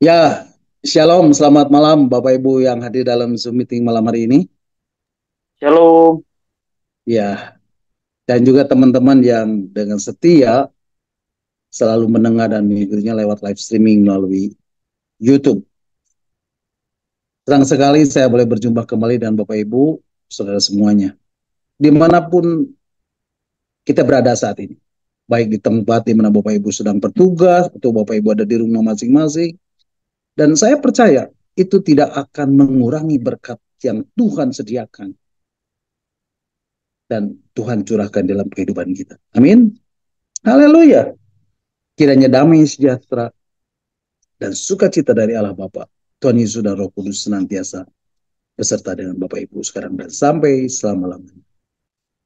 Ya, Shalom, selamat malam Bapak Ibu yang hadir dalam Zoom meeting malam hari ini. Shalom. Ya, dan juga teman-teman yang dengan setia selalu mendengar dan mengikutinya lewat live streaming melalui YouTube. Senang sekali saya boleh berjumpa kembali dengan Bapak Ibu, saudara semuanya. Dimanapun kita berada saat ini. Baik di tempat di mana Bapak Ibu sedang bertugas, atau Bapak Ibu ada di rumah masing-masing. Dan saya percaya itu tidak akan mengurangi berkat yang Tuhan sediakan dan Tuhan curahkan dalam kehidupan kita. Amin. Haleluya. Kiranya damai sejahtera dan sukacita dari Allah Bapa, Tuhan Yesus dan Roh Kudus senantiasa beserta dengan Bapak Ibu sekarang dan sampai selama-lamanya.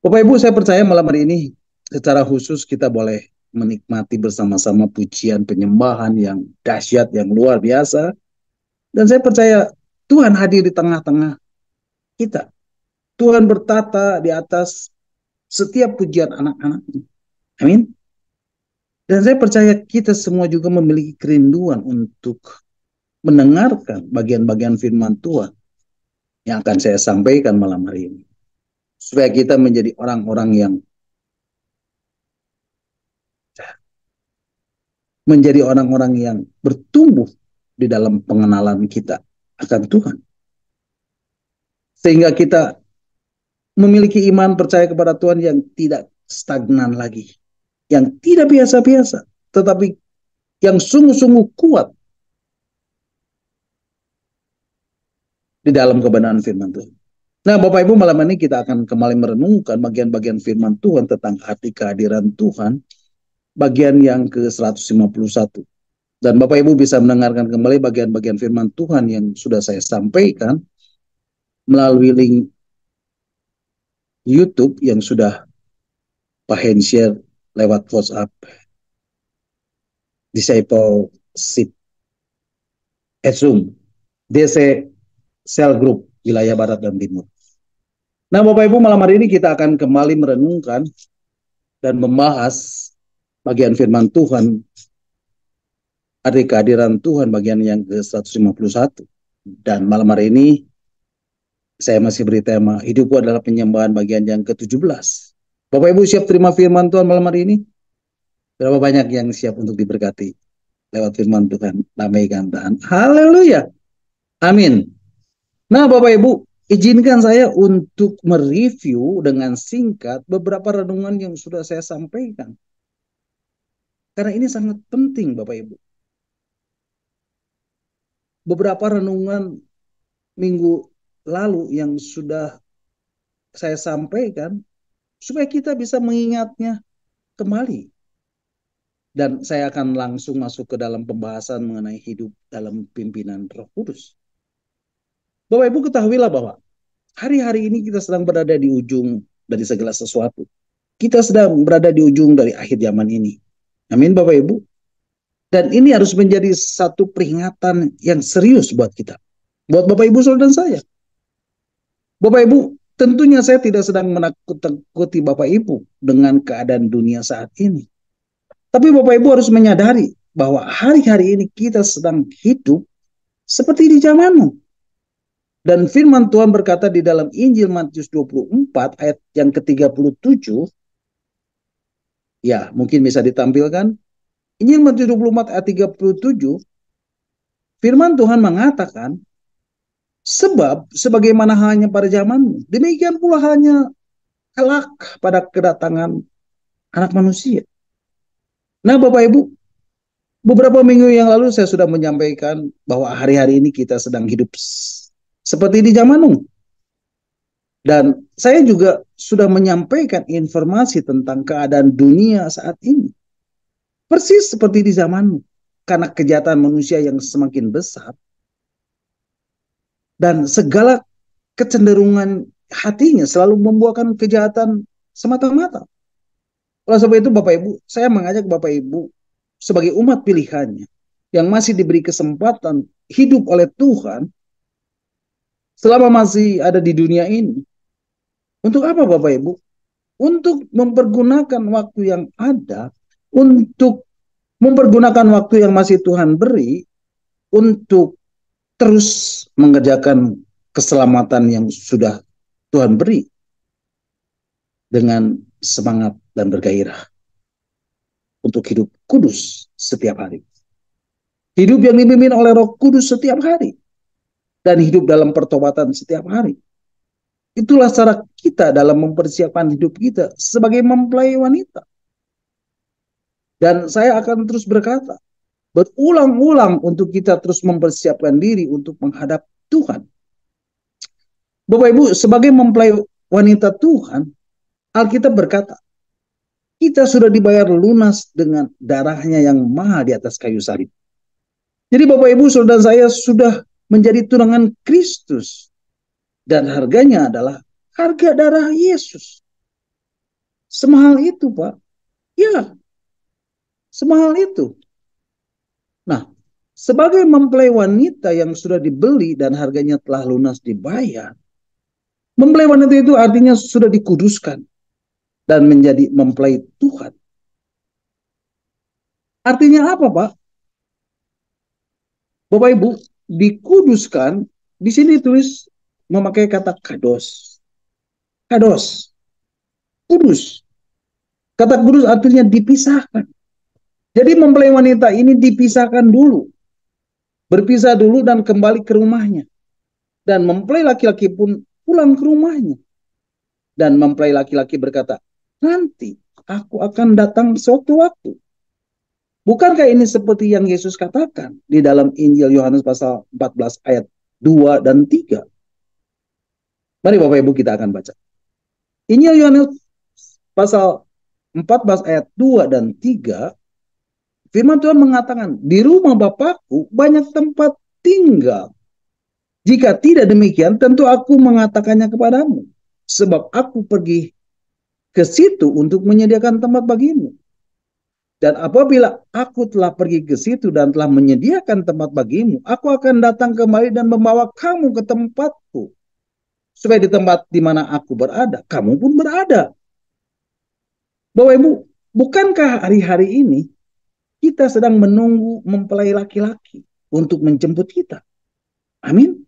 Bapak Ibu, saya percaya malam hari ini secara khusus kita boleh menikmati bersama-sama pujian penyembahan yang dahsyat, yang luar biasa. Dan saya percaya Tuhan hadir di tengah-tengah kita. Tuhan bertata di atas setiap pujian anak-anaknya. Amin. Dan saya percaya kita semua juga memiliki kerinduan untuk mendengarkan bagian-bagian firman Tuhan yang akan saya sampaikan malam hari ini. Supaya kita menjadi orang-orang yang bertumbuh di dalam pengenalan kita akan Tuhan. Sehingga kita memiliki iman percaya kepada Tuhan yang tidak stagnan lagi. Yang tidak biasa-biasa, tetapi yang sungguh-sungguh kuat di dalam kebenaran firman Tuhan. Nah, Bapak Ibu, malam ini kita akan kembali merenungkan bagian-bagian firman Tuhan tentang arti kehadiran Tuhan, bagian yang ke-151. Dan Bapak Ibu bisa mendengarkan kembali bagian-bagian firman Tuhan yang sudah saya sampaikan melalui link YouTube yang sudah Pak Hen share lewat WhatsApp Discipleship Zoom DC Cell Group wilayah Barat dan Timur. Nah, Bapak Ibu, malam hari ini kita akan kembali merenungkan dan membahas bagian firman Tuhan, arti kehadiran Tuhan bagian yang ke-151. Dan malam hari ini saya masih beri tema hidupku adalah penyembahan bagian yang ke-17. Bapak Ibu siap terima firman Tuhan malam hari ini? Berapa banyak yang siap untuk diberkati lewat firman Tuhan? Damaikan Tuhan. Haleluya. Amin. Nah, Bapak Ibu, izinkan saya untuk mereview dengan singkat beberapa renungan yang sudah saya sampaikan. Karena ini sangat penting, Bapak Ibu. Beberapa renungan minggu lalu yang sudah saya sampaikan, supaya kita bisa mengingatnya kembali. Dan saya akan langsung masuk ke dalam pembahasan mengenai hidup dalam pimpinan Roh Kudus. Bapak Ibu ketahuilah bahwa hari-hari ini kita sedang berada di ujung dari segala sesuatu. Kita sedang berada di ujung dari akhir zaman ini. Amin Bapak Ibu. Dan ini harus menjadi satu peringatan yang serius buat kita. Buat Bapak Ibu saudara dan saya. Bapak Ibu, tentunya saya tidak sedang menakut-takuti Bapak Ibu dengan keadaan dunia saat ini. Tapi Bapak Ibu harus menyadari bahwa hari-hari ini kita sedang hidup seperti di zamanmu. Dan firman Tuhan berkata di dalam Injil Matius 24 ayat yang ke-37, ya mungkin bisa ditampilkan. Injil Matius 24 ayat 37, firman Tuhan mengatakan, sebab sebagaimana halnya pada zamanmu, demikian pula halnya kelak pada kedatangan anak manusia. Nah Bapak Ibu, beberapa minggu yang lalu saya sudah menyampaikan bahwa hari-hari ini kita sedang hidup seperti di zaman Nuh. Dan saya juga sudah menyampaikan informasi tentang keadaan dunia saat ini. Persis seperti di zaman Nuh. Karena kejahatan manusia yang semakin besar. Dan segala kecenderungan hatinya selalu membuahkan kejahatan semata-mata. Oleh sebab itu Bapak Ibu, saya mengajak Bapak Ibu sebagai umat pilihannya yang masih diberi kesempatan hidup oleh Tuhan selama masih ada di dunia ini. Untuk apa Bapak Ibu? Untuk mempergunakan waktu yang ada, untuk mempergunakan waktu yang masih Tuhan beri, untuk terus mengerjakan keselamatan yang sudah Tuhan beri dengan semangat dan bergairah untuk hidup kudus setiap hari. Hidup yang dipimpin oleh Roh Kudus setiap hari dan hidup dalam pertobatan setiap hari. Itulah cara kita dalam mempersiapkan hidup kita sebagai mempelai wanita. Dan saya akan terus berkata, berulang-ulang untuk kita terus mempersiapkan diri untuk menghadap Tuhan. Bapak Ibu, sebagai mempelai wanita Tuhan, Alkitab berkata, kita sudah dibayar lunas dengan darahnya yang mahal di atas kayu salib. Jadi Bapak Ibu, saudara saya sudah menjadi tunangan Kristus. Dan harganya adalah harga darah Yesus. Semahal itu, Pak. Ya, semahal itu. Nah, sebagai mempelai wanita yang sudah dibeli dan harganya telah lunas dibayar, mempelai wanita itu artinya sudah dikuduskan dan menjadi mempelai Tuhan. Artinya apa, Pak? Bapak Ibu, dikuduskan, di sini tulis memakai kata kados. Kados, kudus. Kata kudus artinya dipisahkan. Jadi mempelai wanita ini dipisahkan dulu. Berpisah dulu dan kembali ke rumahnya. Dan mempelai laki-laki pun pulang ke rumahnya. Dan mempelai laki-laki berkata, nanti aku akan datang suatu waktu. Bukankah ini seperti yang Yesus katakan di dalam Injil Yohanes pasal 14 ayat 2 dan 3? Mari Bapak Ibu kita akan baca. Injil Yohanes pasal 14 ayat 2 dan 3, firman Tuhan mengatakan, di rumah Bapakku banyak tempat tinggal. Jika tidak demikian, tentu aku mengatakannya kepadamu. Sebab aku pergi ke situ untuk menyediakan tempat bagimu. Dan apabila aku telah pergi ke situ dan telah menyediakan tempat bagimu, aku akan datang kembali dan membawa kamu ke tempatku. Supaya di tempat di mana aku berada, kamu pun berada. Bapak Ibu, bukankah hari-hari ini kita sedang menunggu mempelai laki-laki untuk menjemput kita? Amin.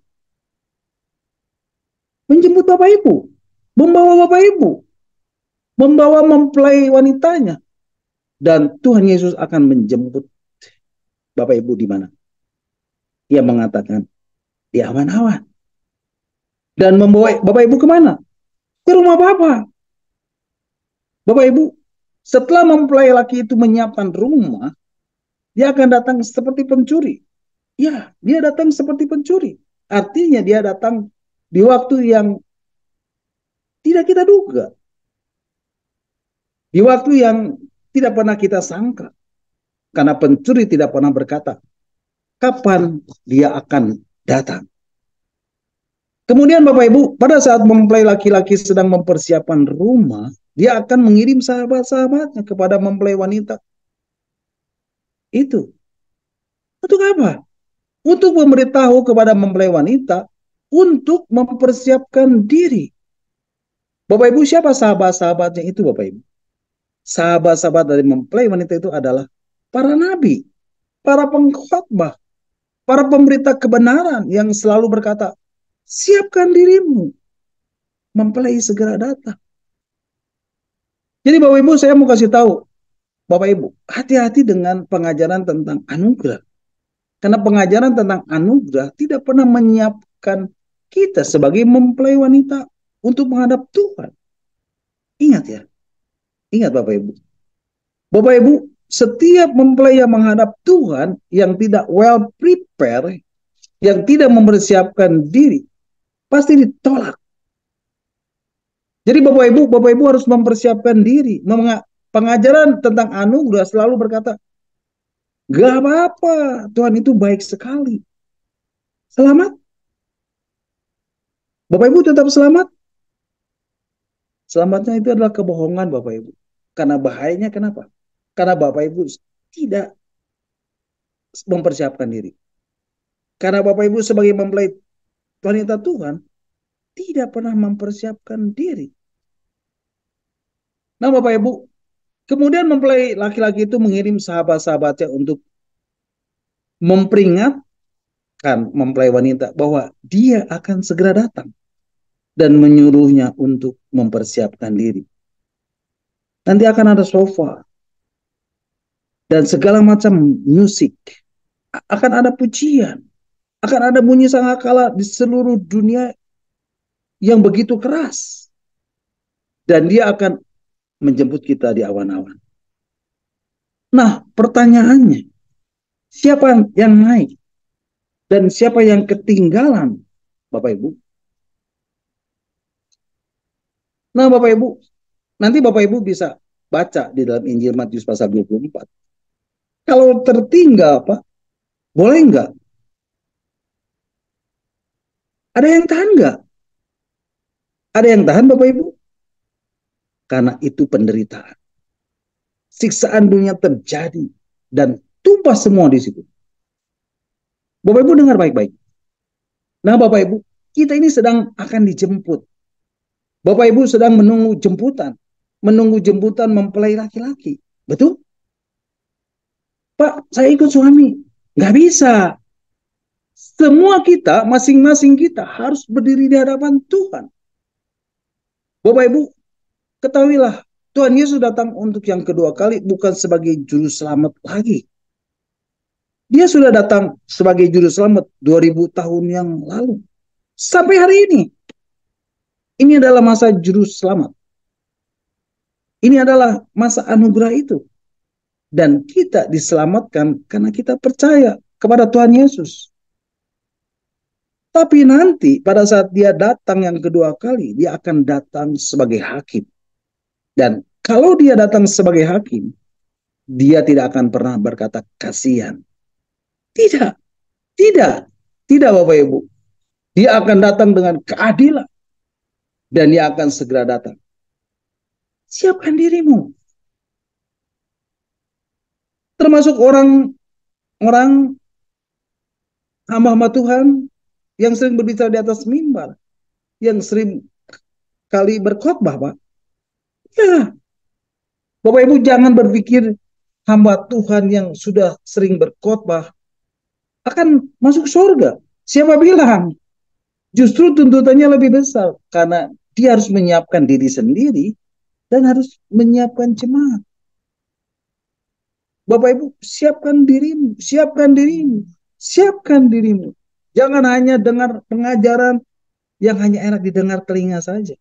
Menjemput Bapak Ibu, membawa Bapak Ibu, membawa mempelai wanitanya. Dan Tuhan Yesus akan menjemput Bapak Ibu di mana? Dia mengatakan, di awan-awan. Dan membawa Bapak Ibu kemana? Ke rumah Bapak. Bapak Ibu, setelah mempelai laki itu menyiapkan rumah, dia akan datang seperti pencuri. Ya, dia datang seperti pencuri. Artinya dia datang di waktu yang tidak kita duga. Di waktu yang tidak pernah kita sangka. Karena pencuri tidak pernah berkata, kapan dia akan datang. Kemudian Bapak Ibu, pada saat mempelai laki-laki sedang mempersiapkan rumah, dia akan mengirim sahabat-sahabatnya kepada mempelai wanita. Itu. Untuk apa? Untuk memberitahu kepada mempelai wanita untuk mempersiapkan diri. Bapak Ibu, siapa sahabat-sahabatnya itu Bapak Ibu? Sahabat-sahabat dari mempelai wanita itu adalah para nabi, para pengkhotbah, para pemberita kebenaran yang selalu berkata, siapkan dirimu, mempelai segera datang. Jadi Bapak Ibu, saya mau kasih tahu, Bapak Ibu, hati-hati dengan pengajaran tentang anugerah. Karena pengajaran tentang anugerah tidak pernah menyiapkan kita sebagai mempelai wanita untuk menghadap Tuhan. Ingat ya, ingat Bapak Ibu. Bapak Ibu, setiap mempelai yang menghadap Tuhan yang tidak well prepared, yang tidak mempersiapkan diri, pasti ditolak. Jadi Bapak Ibu harus mempersiapkan diri. Pengajaran tentang anugerah selalu berkata, gak apa-apa, Tuhan itu baik sekali. Selamat. Bapak Ibu tetap selamat. Selamatnya itu adalah kebohongan Bapak Ibu. Karena bahayanya kenapa? Karena Bapak Ibu tidak mempersiapkan diri. Karena Bapak Ibu sebagai mempelai wanita Tuhan tidak pernah mempersiapkan diri. Nah Bapak Ibu, kemudian mempelai laki-laki itu mengirim sahabat-sahabatnya untuk memperingat mempelai wanita bahwa dia akan segera datang dan menyuruhnya untuk mempersiapkan diri. Nanti akan ada sofa dan segala macam musik, akan ada pujian, akan ada bunyi sangakala di seluruh dunia yang begitu keras, dan dia akan menjemput kita di awan-awan. Nah, pertanyaannya, siapa yang naik dan siapa yang ketinggalan, Bapak Ibu? Nah, Bapak Ibu, nanti Bapak Ibu bisa baca di dalam Injil Matius pasal 24. Kalau tertinggal, Pak, boleh nggak? Ada yang tahan nggak? Ada yang tahan, Bapak Ibu? Karena itu penderitaan. Siksaan dunia terjadi dan tumpah semua di situ. Bapak Ibu dengar baik-baik. Nah, Bapak Ibu, kita ini sedang akan dijemput. Bapak Ibu sedang menunggu jemputan. Menunggu jemputan mempelai laki-laki. Betul? Pak, saya ikut suami. Nggak bisa. Semua kita, masing-masing kita harus berdiri di hadapan Tuhan. Bapak Ibu, ketahuilah, Tuhan Yesus datang untuk yang kedua kali bukan sebagai juru selamat lagi. Dia sudah datang sebagai juru selamat 2000 tahun yang lalu. Sampai hari ini. Ini adalah masa juru selamat. Ini adalah masa anugerah itu. Dan kita diselamatkan karena kita percaya kepada Tuhan Yesus. Tapi nanti pada saat dia datang yang kedua kali, dia akan datang sebagai hakim. Dan kalau dia datang sebagai hakim, dia tidak akan pernah berkata kasihan. Tidak, tidak, tidak Bapak Ibu. Dia akan datang dengan keadilan. Dan dia akan segera datang. Siapkan dirimu. Termasuk orang hamba-hamba Tuhan yang sering berbicara di atas mimbar, yang sering kali berkhotbah, Pak. Ya, Bapak Ibu jangan berpikir hamba Tuhan yang sudah sering berkhotbah akan masuk surga. Siapa bilang? Justru tuntutannya lebih besar karena dia harus menyiapkan diri sendiri dan harus menyiapkan jemaat. Bapak Ibu, siapkan dirimu, siapkan dirimu, siapkan dirimu. Jangan hanya dengar pengajaran yang hanya enak didengar telinga saja.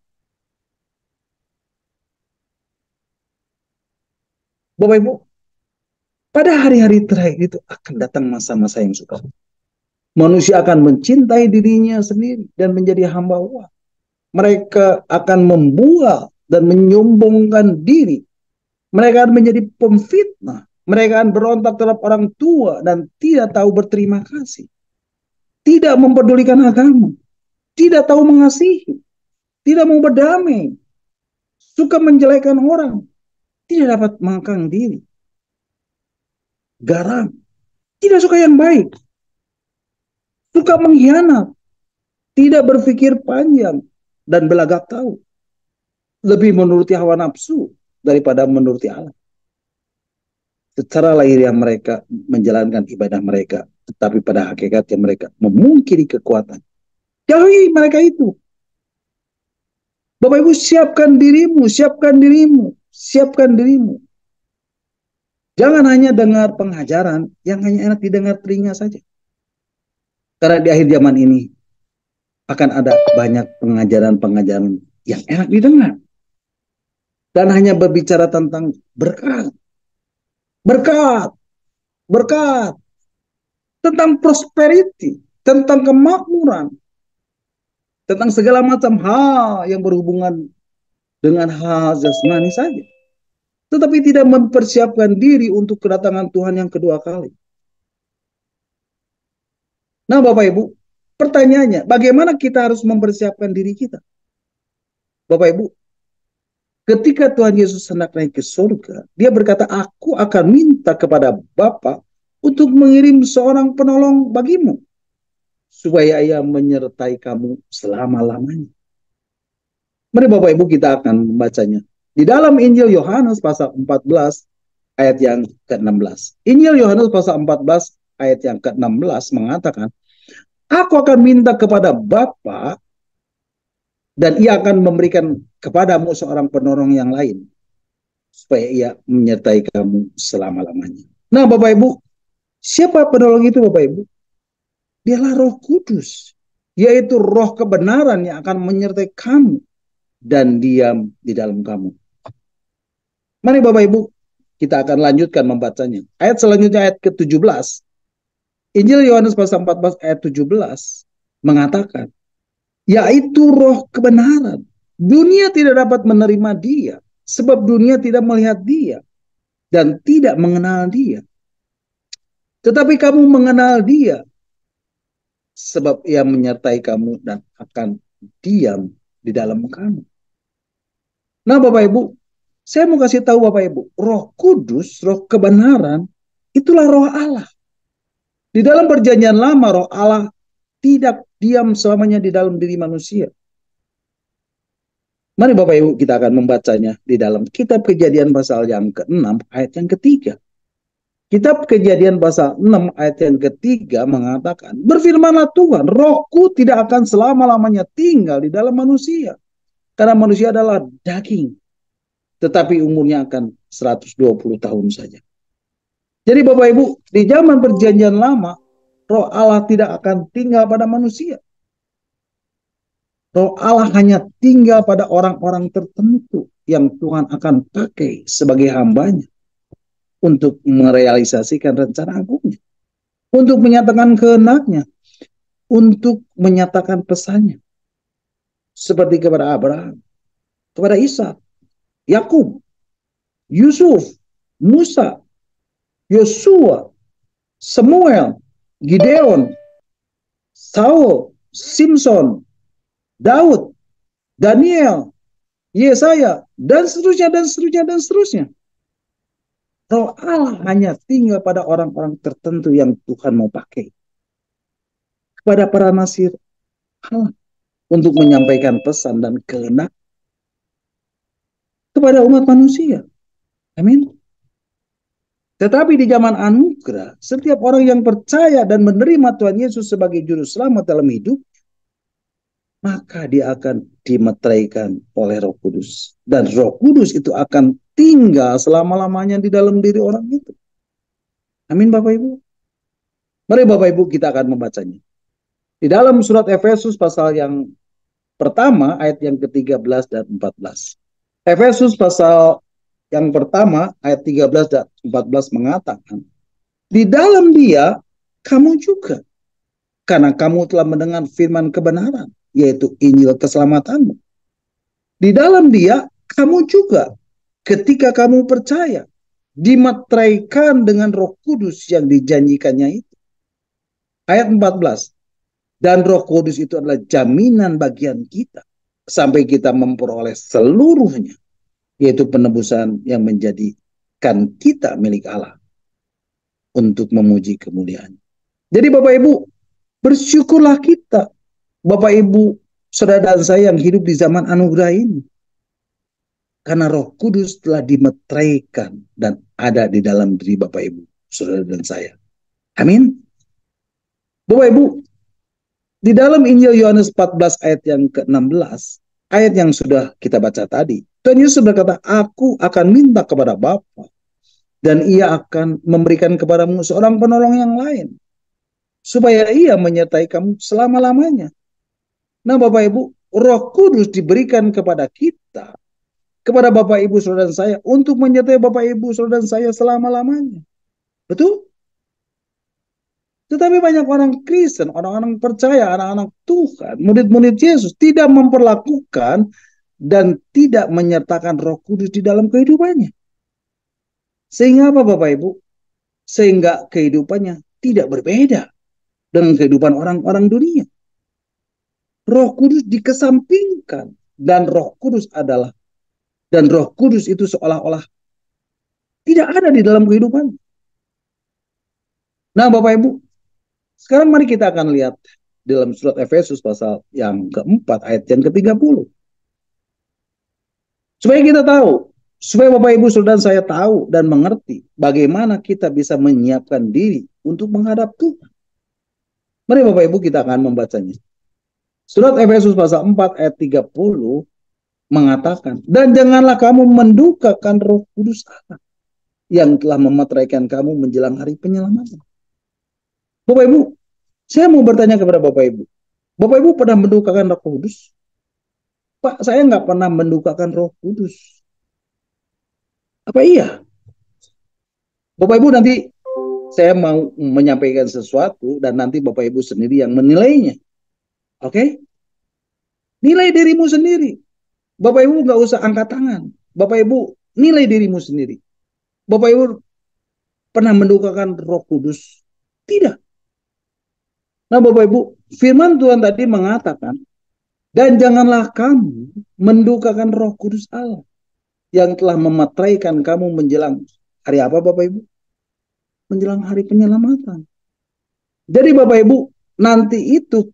Bapak Ibu, pada hari-hari terakhir itu akan datang masa-masa yang sukar. Manusia akan mencintai dirinya sendiri dan menjadi hamba uang. Mereka akan membual dan menyombongkan diri. Mereka akan menjadi pemfitnah. Mereka akan berontak terhadap orang tua dan tidak tahu berterima kasih. Tidak mempedulikan agama. Tidak tahu mengasihi. Tidak mau berdamai. Suka menjelekkan orang. Tidak dapat mengangkat diri. Garang. Tidak suka yang baik. Suka mengkhianat. Tidak berpikir panjang dan belagak tahu. Lebih menuruti hawa nafsu daripada menuruti Allah. Secara lahiriah mereka menjalankan ibadah mereka, tetapi pada hakikatnya mereka memungkiri kekuatan. Jauhi mereka itu. Bapak Ibu, siapkan dirimu, siapkan dirimu, siapkan dirimu. Jangan hanya dengar pengajaran yang hanya enak didengar telinga saja. Karena di akhir zaman ini akan ada banyak pengajaran-pengajaran yang enak didengar. Dan hanya berbicara tentang berkat. Berkat. Berkat. Tentang prosperity. Tentang kemakmuran. Tentang segala macam hal yang berhubungan dengan hal jasmani saja. Tetapi tidak mempersiapkan diri untuk kedatangan Tuhan yang kedua kali. Nah Bapak Ibu, pertanyaannya, bagaimana kita harus mempersiapkan diri kita? Bapak Ibu, ketika Tuhan Yesus hendak naik ke surga, dia berkata, aku akan minta kepada Bapa untuk mengirim seorang penolong bagimu, supaya ia menyertai kamu selama-lamanya. Mari Bapak Ibu kita akan membacanya. Di dalam Injil Yohanes pasal 14 ayat yang ke-16. Injil Yohanes pasal 14 ayat yang ke-16 mengatakan, Aku akan minta kepada Bapa dan ia akan memberikan kepadamu seorang penolong yang lain supaya ia menyertai kamu selama-lamanya. Nah, Bapak Ibu, siapa penolong itu Bapak Ibu? Dialah Roh Kudus, yaitu roh kebenaran yang akan menyertai kamu dan diam di dalam kamu. Mari Bapak Ibu, kita akan lanjutkan membacanya. Ayat selanjutnya ayat ke-17. Injil Yohanes pasal 14 ayat 17 mengatakan, yaitu roh kebenaran. Dunia tidak dapat menerima dia, sebab dunia tidak melihat dia dan tidak mengenal dia. Tetapi kamu mengenal dia, sebab ia menyertai kamu dan akan diam di dalam kamu. Nah Bapak Ibu, saya mau kasih tahu Bapak Ibu, Roh Kudus, roh kebenaran, itulah roh Allah. Di dalam perjanjian lama, roh Allah tidak diam selamanya di dalam diri manusia. Mari Bapak Ibu kita akan membacanya di dalam kitab Kejadian pasal yang ke-6 ayat yang ketiga. Kitab Kejadian pasal 6 ayat yang ketiga mengatakan, berfirmanlah Tuhan, rohku tidak akan selama-lamanya tinggal di dalam manusia. Karena manusia adalah daging, tetapi umurnya akan 120 tahun saja. Jadi Bapak Ibu, di zaman perjanjian lama, roh Allah tidak akan tinggal pada manusia. Roh Allah hanya tinggal pada orang-orang tertentu yang Tuhan akan pakai sebagai hambanya untuk merealisasikan rencana agungnya, untuk menyatakan kehendaknya, untuk menyatakan pesannya. Seperti kepada Abraham, kepada Ishak, Yakub, Yusuf, Musa, Yosua, Samuel, Gideon, Saul, Simpson, Daud, Daniel, Yesaya, dan seterusnya, dan seterusnya, dan seterusnya. Roh Allah hanya tinggal pada orang-orang tertentu yang Tuhan mau pakai. Kepada para nasir Allah untuk menyampaikan pesan dan kehendak kepada umat manusia. Amin. Tetapi di zaman anugerah, setiap orang yang percaya dan menerima Tuhan Yesus sebagai juru selamat dalam hidup, maka dia akan dimeteraikan oleh Roh Kudus. Dan Roh Kudus itu akan tinggal selama-lamanya di dalam diri orang itu. Amin Bapak Ibu. Mari Bapak Ibu kita akan membacanya. Di dalam surat Efesus pasal yang pertama ayat yang ke-13 dan 14. Efesus pasal yang pertama ayat 13 dan 14 mengatakan, di dalam dia kamu juga, karena kamu telah mendengar firman kebenaran, yaitu Injil keselamatanmu. Di dalam dia kamu juga, ketika kamu percaya, dimeteraikan dengan Roh Kudus yang dijanjikannya itu. Ayat 14. Dan Roh Kudus itu adalah jaminan bagian kita sampai kita memperoleh seluruhnya, yaitu penebusan yang menjadikan kita milik Allah untuk memuji kemuliaan. Jadi Bapak Ibu, bersyukurlah kita, Bapak Ibu, saudara dan saya yang hidup di zaman anugerah ini. Karena Roh Kudus telah dimeteraikan dan ada di dalam diri Bapak Ibu, saudara dan saya. Amin. Bapak Ibu, di dalam Injil Yohanes 14 ayat yang ke-16, ayat yang sudah kita baca tadi, Tuhan Yesus berkata, aku akan minta kepada Bapa dan ia akan memberikan kepadamu seorang penolong yang lain, supaya ia menyertai kamu selama-lamanya. Nah Bapak Ibu, Roh Kudus diberikan kepada kita, kepada Bapak Ibu saudara dan saya, untuk menyertai Bapak Ibu saudara dan saya selama-lamanya. Betul? Tetapi banyak orang Kristen, orang-orang percaya, anak-anak Tuhan, murid-murid Yesus tidak memperlakukan dan tidak menyertakan Roh Kudus di dalam kehidupannya. Sehingga apa Bapak Ibu? Sehingga kehidupannya tidak berbeda dengan kehidupan orang-orang dunia. Roh Kudus dikesampingkan dan Roh Kudus itu seolah-olah tidak ada di dalam kehidupan. Nah Bapak Ibu, sekarang mari kita akan lihat dalam surat Efesus pasal yang keempat ayat yang ke-30. Supaya kita tahu, supaya Bapak Ibu saudara saya tahu dan mengerti bagaimana kita bisa menyiapkan diri untuk menghadap Tuhan. Mari Bapak Ibu kita akan membacanya. Surat Efesus pasal 4 ayat 30 mengatakan, dan janganlah kamu mendukakan Roh Kudus Allah yang telah memeteraikan kamu menjelang hari penyelamatan. Bapak Ibu, saya mau bertanya kepada Bapak Ibu. Bapak Ibu pernah mendukakan Roh Kudus? Pak, saya nggak pernah mendukakan Roh Kudus. Apa iya? Bapak Ibu, nanti saya mau menyampaikan sesuatu dan nanti Bapak Ibu sendiri yang menilainya. Oke? Nilai dirimu sendiri. Bapak Ibu nggak usah angkat tangan. Bapak Ibu nilai dirimu sendiri. Bapak Ibu pernah mendukakan Roh Kudus? Tidak. Nah Bapak Ibu, firman Tuhan tadi mengatakan, dan janganlah kamu mendukakan Roh Kudus Allah yang telah memeteraikan kamu menjelang hari apa Bapak Ibu? Menjelang hari penyelamatan. Jadi Bapak Ibu, nanti itu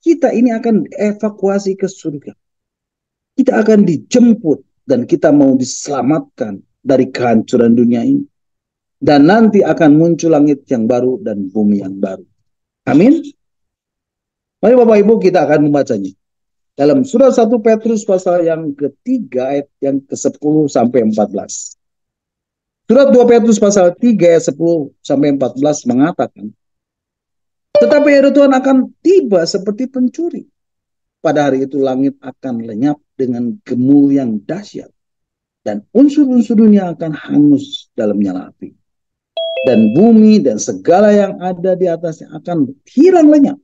kita ini akan evakuasi ke surga. Kita akan dijemput dan kita mau diselamatkan dari kehancuran dunia ini. Dan nanti akan muncul langit yang baru dan bumi yang baru. Amin. Mari Bapak Ibu kita akan membacanya. Dalam surat 1 Petrus pasal yang ketiga ayat yang ke-10 sampai 14. Surat 2 Petrus pasal 3 ayat 10 sampai 14 mengatakan, tetapi hari Tuhan akan tiba seperti pencuri. Pada hari itu langit akan lenyap dengan gemuruh yang dahsyat dan unsur-unsur dunia akan hangus dalam nyala api. Dan bumi dan segala yang ada di atasnya akan hilang lenyap.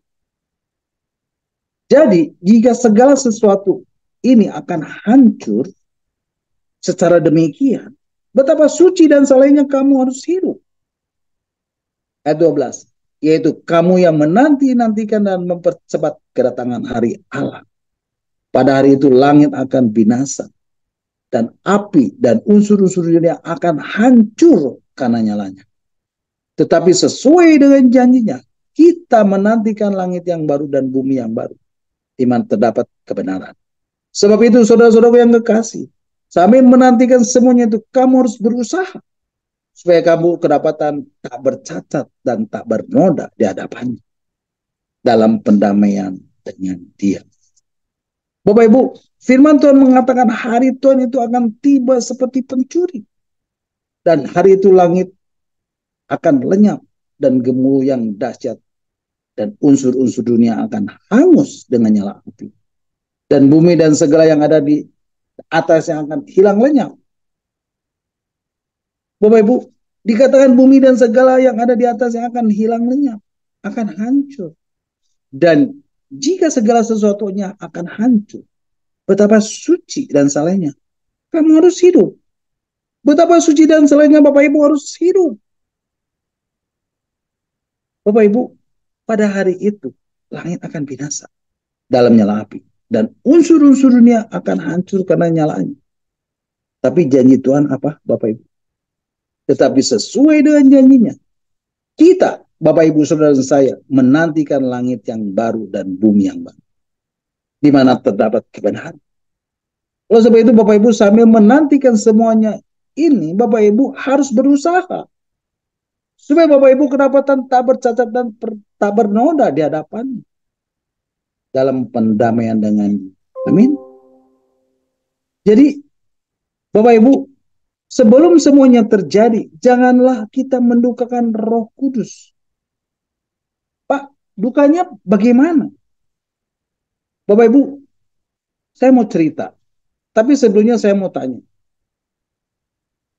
Jadi, jika segala sesuatu ini akan hancur secara demikian, betapa suci dan salehnya kamu harus hidup. Ayat 12, yaitu kamu yang menanti-nantikan dan mempercepat kedatangan hari Allah. Pada hari itu langit akan binasa, dan api dan unsur-unsur dunia akan hancur karena nyalanya. Tetapi sesuai dengan janjinya, kita menantikan langit yang baru dan bumi yang baru, di mana terdapat kebenaran. Sebab itu saudara-saudara yang kekasih, sambil menantikan semuanya itu, kamu harus berusaha supaya kamu kedapatan tak bercacat dan tak bernoda di hadapannya dalam pendamaian dengan Dia. Bapak Ibu, firman Tuhan mengatakan hari Tuhan itu akan tiba seperti pencuri. Dan hari itu langit akan lenyap dan gemuruh yang dahsyat dan unsur-unsur dunia akan hangus dengan nyala api. Dan bumi dan segala yang ada di atasnya akan hilang lenyap. Bapak Ibu, dikatakan bumi dan segala yang ada di atasnya akan hilang lenyap, akan hancur. Dan jika segala sesuatunya akan hancur, betapa suci dan salehnya kamu harus hidup. Betapa suci dan salehnya Bapak Ibu harus hidup. Bapak Ibu, pada hari itu langit akan binasa dalam nyala api. Dan unsur-unsur dunia akan hancur karena nyalanya. Tapi janji Tuhan apa Bapak Ibu? Tetapi sesuai dengan janjinya, kita Bapak Ibu Saudara dan saya menantikan langit yang baru dan bumi yang baru, di mana terdapat kebenaran. Oleh sebab itu Bapak Ibu sambil menantikan semuanya ini, Bapak Ibu harus berusaha supaya Bapak Ibu kedapatan tak bercacat dan tak bernoda di hadapan dalam pendamaian dengan amin. Jadi Bapak Ibu, sebelum semuanya terjadi, janganlah kita mendukakan Roh Kudus. Pak, dukanya bagaimana? Bapak Ibu, saya mau cerita. Tapi sebelumnya saya mau tanya.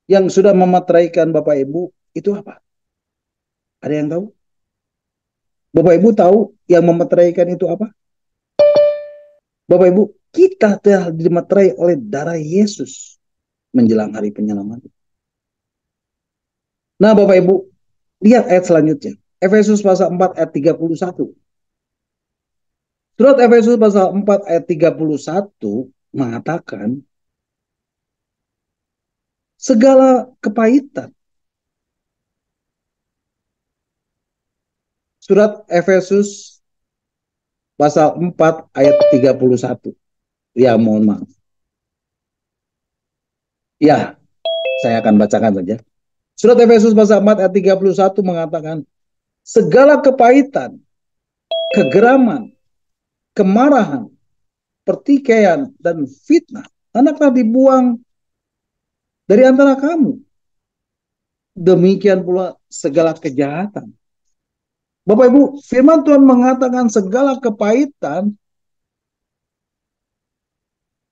Yang sudah memeteraikan Bapak Ibu itu apa? Ada yang tahu? Bapak Ibu tahu yang memeteraikan itu apa? Bapak Ibu, kita telah dimeterai oleh darah Yesus menjelang hari penyelamatan. Nah Bapak Ibu, lihat ayat selanjutnya. Efesus pasal 4 ayat 31. Surat Efesus pasal 4 ayat 31 mengatakan segala kepahitan. Surat Efesus pasal 4 ayat 31. Ya mohon maaf. Ya, saya akan bacakan saja. Surat Efesus pasal 4 ayat 31 mengatakan segala kepahitan kegeraman, kemarahan, pertikaian, dan fitnah. Hendaklah dibuang dari antara kamu. Demikian pula segala kejahatan. Bapak Ibu, firman Tuhan mengatakan segala kepahitan.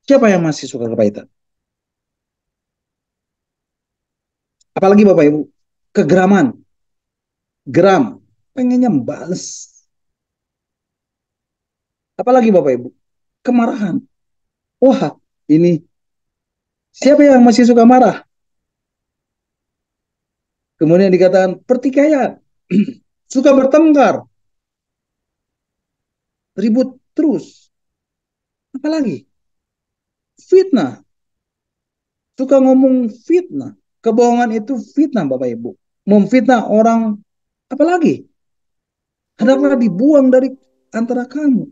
Siapa yang masih suka kepahitan? Apalagi Bapak Ibu, kegeraman, geram, pengennya balas. Apalagi Bapak Ibu, kemarahan. Wah, ini siapa yang masih suka marah? Kemudian dikatakan pertikaian, suka bertengkar, ribut terus. Apalagi fitnah, suka ngomong fitnah. Kebohongan itu fitnah Bapak Ibu. Memfitnah orang, apalagi hendaklah dibuang dari antara kamu.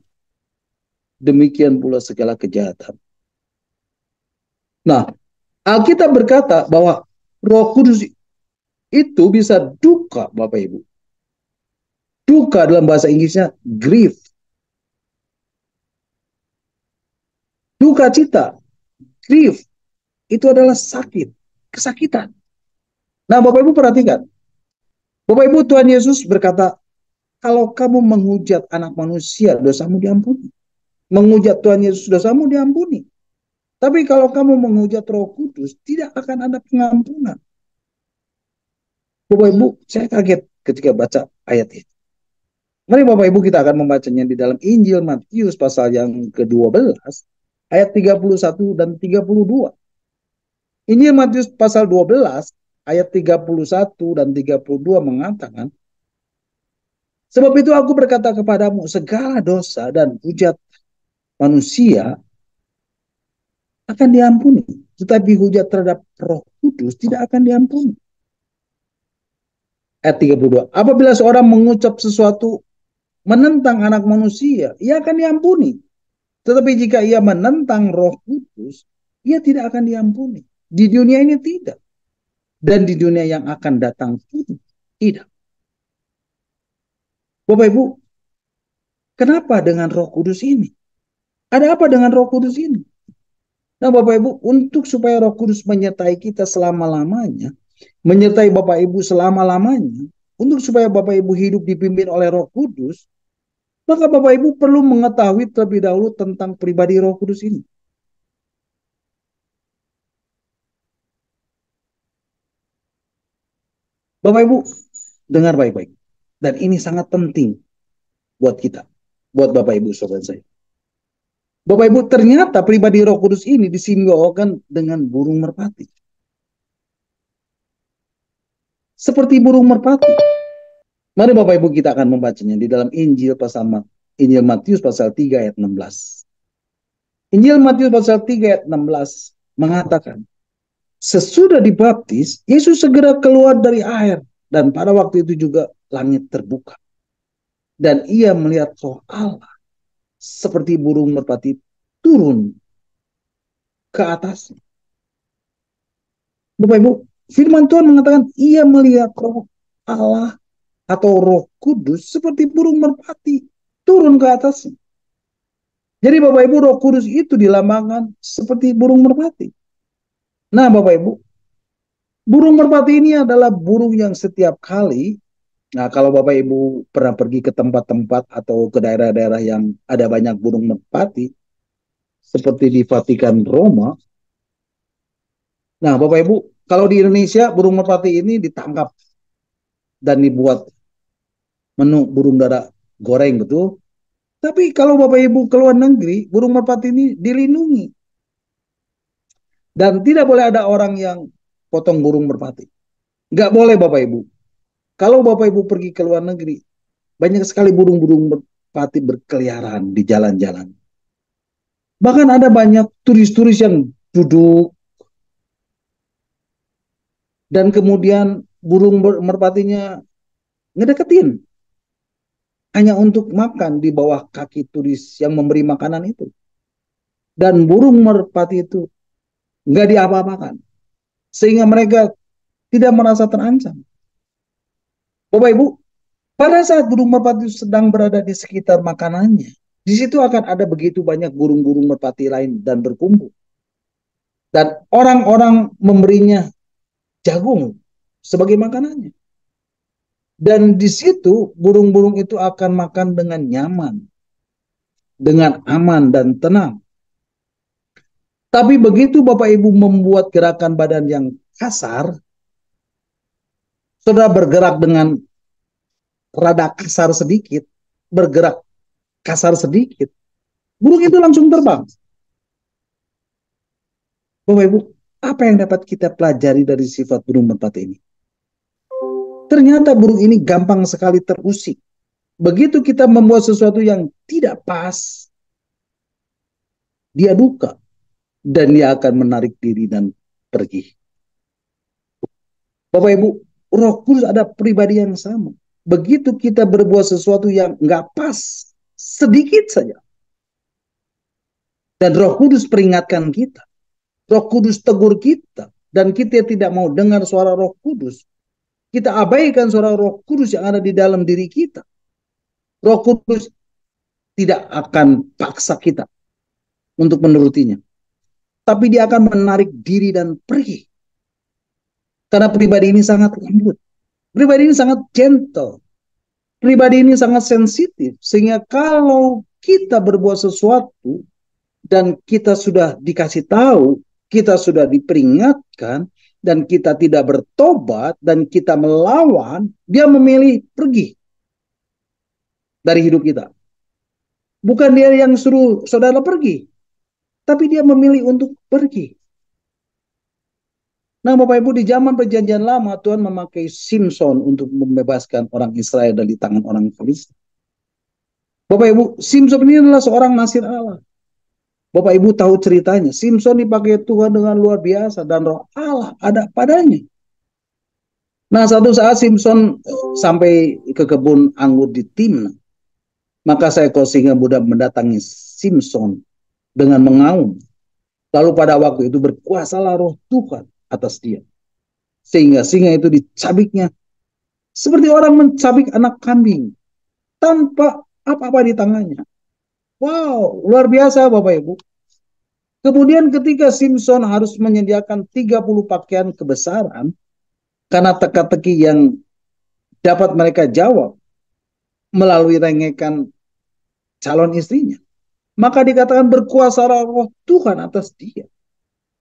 Demikian pula segala kejahatan. Nah, Alkitab berkata bahwa Roh Kudus itu bisa duka, Bapak Ibu. Duka dalam bahasa Inggrisnya grief. Duka cita, grief, itu adalah sakit, kesakitan. Nah, Bapak Ibu perhatikan. Bapak Ibu, Tuhan Yesus berkata, kalau kamu menghujat anak manusia, dosamu diampuni. Menghujat Tuhan Yesus, dosamu diampuni. Tapi kalau kamu menghujat Roh Kudus, tidak akan ada pengampunan. Bapak Ibu, saya kaget ketika baca ayat ini. Mari Bapak Ibu kita akan membacanya di dalam Injil Matius pasal yang ke-12, ayat 31 dan 32. Injil Matius pasal 12, ayat 31 dan 32 mengatakan, sebab itu aku berkata kepadamu, segala dosa dan hujat manusia akan diampuni. Tetapi hujat terhadap Roh Kudus tidak akan diampuni. Ayat 32. Apabila seorang mengucap sesuatu menentang anak manusia, ia akan diampuni. Tetapi jika ia menentang Roh Kudus, ia tidak akan diampuni. Di dunia ini tidak. Dan di dunia yang akan datang pun tidak. Bapak Ibu, kenapa dengan Roh Kudus ini? Ada apa dengan Roh Kudus ini? Nah Bapak Ibu, untuk supaya Roh Kudus menyertai kita selama-lamanya, menyertai Bapak Ibu selama-lamanya, untuk supaya Bapak Ibu hidup dipimpin oleh Roh Kudus, maka Bapak Ibu perlu mengetahui terlebih dahulu tentang pribadi Roh Kudus ini. Bapak Ibu, dengar baik-baik. Dan ini sangat penting buat kita, buat Bapak Ibu saudara saya. Bapak Ibu, ternyata pribadi Roh Kudus ini disimbolkan dengan burung merpati. Seperti burung merpati. Mari Bapak Ibu kita akan membacanya di dalam Injil Matius pasal 3 ayat 16. Injil Matius pasal 3 ayat 16 mengatakan, sesudah dibaptis, Yesus segera keluar dari air dan pada waktu itu juga langit terbuka. Dan ia melihat Roh Allah seperti burung merpati turun ke atasnya. Bapak Ibu, firman Tuhan mengatakan ia melihat Roh Allah atau Roh Kudus seperti burung merpati turun ke atasnya. Jadi Bapak Ibu, Roh Kudus itu dilambangkan seperti burung merpati. Nah Bapak Ibu, burung merpati ini adalah burung yang setiap kali, nah kalau Bapak Ibu pernah pergi ke tempat-tempat atau ke daerah-daerah yang ada banyak burung merpati, seperti di Vatikan Roma, nah Bapak Ibu, kalau di Indonesia burung merpati ini ditangkap dan dibuat menu burung dara goreng, betul. Tapi kalau Bapak Ibu ke luar negeri, burung merpati ini dilindungi. Dan tidak boleh ada orang yang potong burung merpati. Nggak boleh Bapak Ibu. Kalau Bapak Ibu pergi ke luar negeri, banyak sekali burung-burung merpati berkeliaran di jalan-jalan. Bahkan ada banyak turis-turis yang duduk dan kemudian burung merpatinya ngedeketin hanya untuk makan di bawah kaki turis yang memberi makanan itu. Dan burung merpati itu nggak diapa-apakan. Sehingga mereka tidak merasa terancam. Bapak Ibu, Pada saat burung merpati sedang berada di sekitar makanannya, di situ akan ada begitu banyak burung-burung merpati lain dan berkumpul. Dan orang-orang memberinya jagung sebagai makanannya. Dan di situ burung-burung itu akan makan dengan nyaman, dengan aman dan tenang. Tapi begitu Bapak Ibu membuat gerakan badan yang kasar, saudara bergerak dengan rada kasar sedikit, bergerak kasar sedikit, burung itu langsung terbang. Bapak Ibu, apa yang dapat kita pelajari dari sifat burung merpati ini? Ternyata burung ini gampang sekali terusik. Begitu kita membuat sesuatu yang tidak pas, dia duka dan dia akan menarik diri dan pergi. Bapak Ibu, Roh Kudus ada pribadi yang sama. Begitu kita berbuat sesuatu yang nggak pas, sedikit saja, dan Roh Kudus peringatkan kita, Roh Kudus tegur kita, dan kita tidak mau dengar suara Roh Kudus, kita abaikan suara Roh Kudus yang ada di dalam diri kita. Roh Kudus tidak akan paksa kita untuk menurutinya, tapi dia akan menarik diri dan pergi. Karena pribadi ini sangat lembut, pribadi ini sangat gentle, pribadi ini sangat sensitif, sehingga kalau kita berbuat sesuatu dan kita sudah dikasih tahu, kita sudah diperingatkan, dan kita tidak bertobat, dan kita melawan, dia memilih pergi dari hidup kita. Bukan dia yang suruh saudara pergi, tapi dia memilih untuk pergi. Nah, Bapak Ibu, di zaman perjanjian lama, Tuhan memakai Simson untuk membebaskan orang Israel dari tangan orang Filistin. Bapak Ibu, Simson ini adalah seorang nasir Allah. Bapak Ibu tahu ceritanya. Simson dipakai Tuhan dengan luar biasa dan Roh Allah ada padanya. Nah, satu saat Simson sampai ke kebun anggur di Timna. Maka seekor singa muda mendatangi Simson dengan mengaum. Lalu pada waktu itu berkuasalah Roh Tuhan atas dia. Sehingga singa itu dicabiknya seperti orang mencabik anak kambing tanpa apa-apa di tangannya. Wow, luar biasa Bapak Ibu. Kemudian ketika Simpson harus menyediakan 30 pakaian kebesaran karena teka-teki yang dapat mereka jawab melalui rengekan calon istrinya, maka dikatakan berkuasa roh Tuhan atas dia.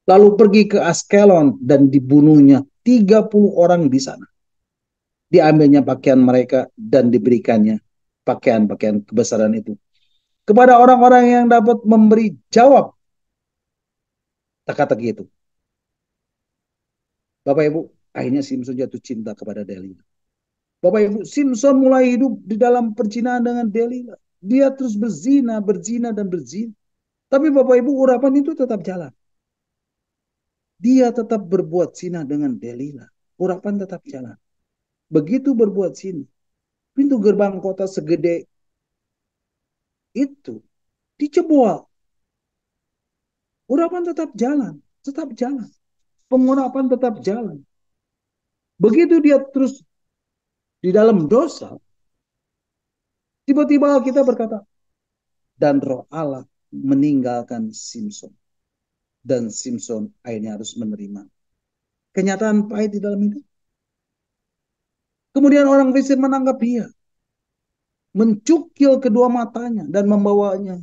Lalu pergi ke Askelon dan dibunuhnya 30 orang di sana. Diambilnya pakaian mereka dan diberikannya pakaian-pakaian kebesaran itu kepada orang-orang yang dapat memberi jawab teka-teki itu. Bapak Ibu, akhirnya Simpson jatuh cinta kepada Delila. Bapak Ibu, Simpson mulai hidup di dalam perzinahan dengan Delila. Dia terus berzina, berzina, dan berzina. Tapi Bapak Ibu, urapan itu tetap jalan. Dia tetap berbuat zina dengan Delila. Urapan tetap jalan. Begitu berbuat zina, pintu gerbang kota segede itu dicebol. Urapan tetap jalan, tetap jalan. Pengurapan tetap jalan. Begitu dia terus di dalam dosa, tiba-tiba kita berkata, dan Roh Allah meninggalkan Simpson. Dan Simpson akhirnya harus menerima kenyataan pahit di dalam hidup. Kemudian orang Filistin menangkap dia, mencukil kedua matanya dan membawanya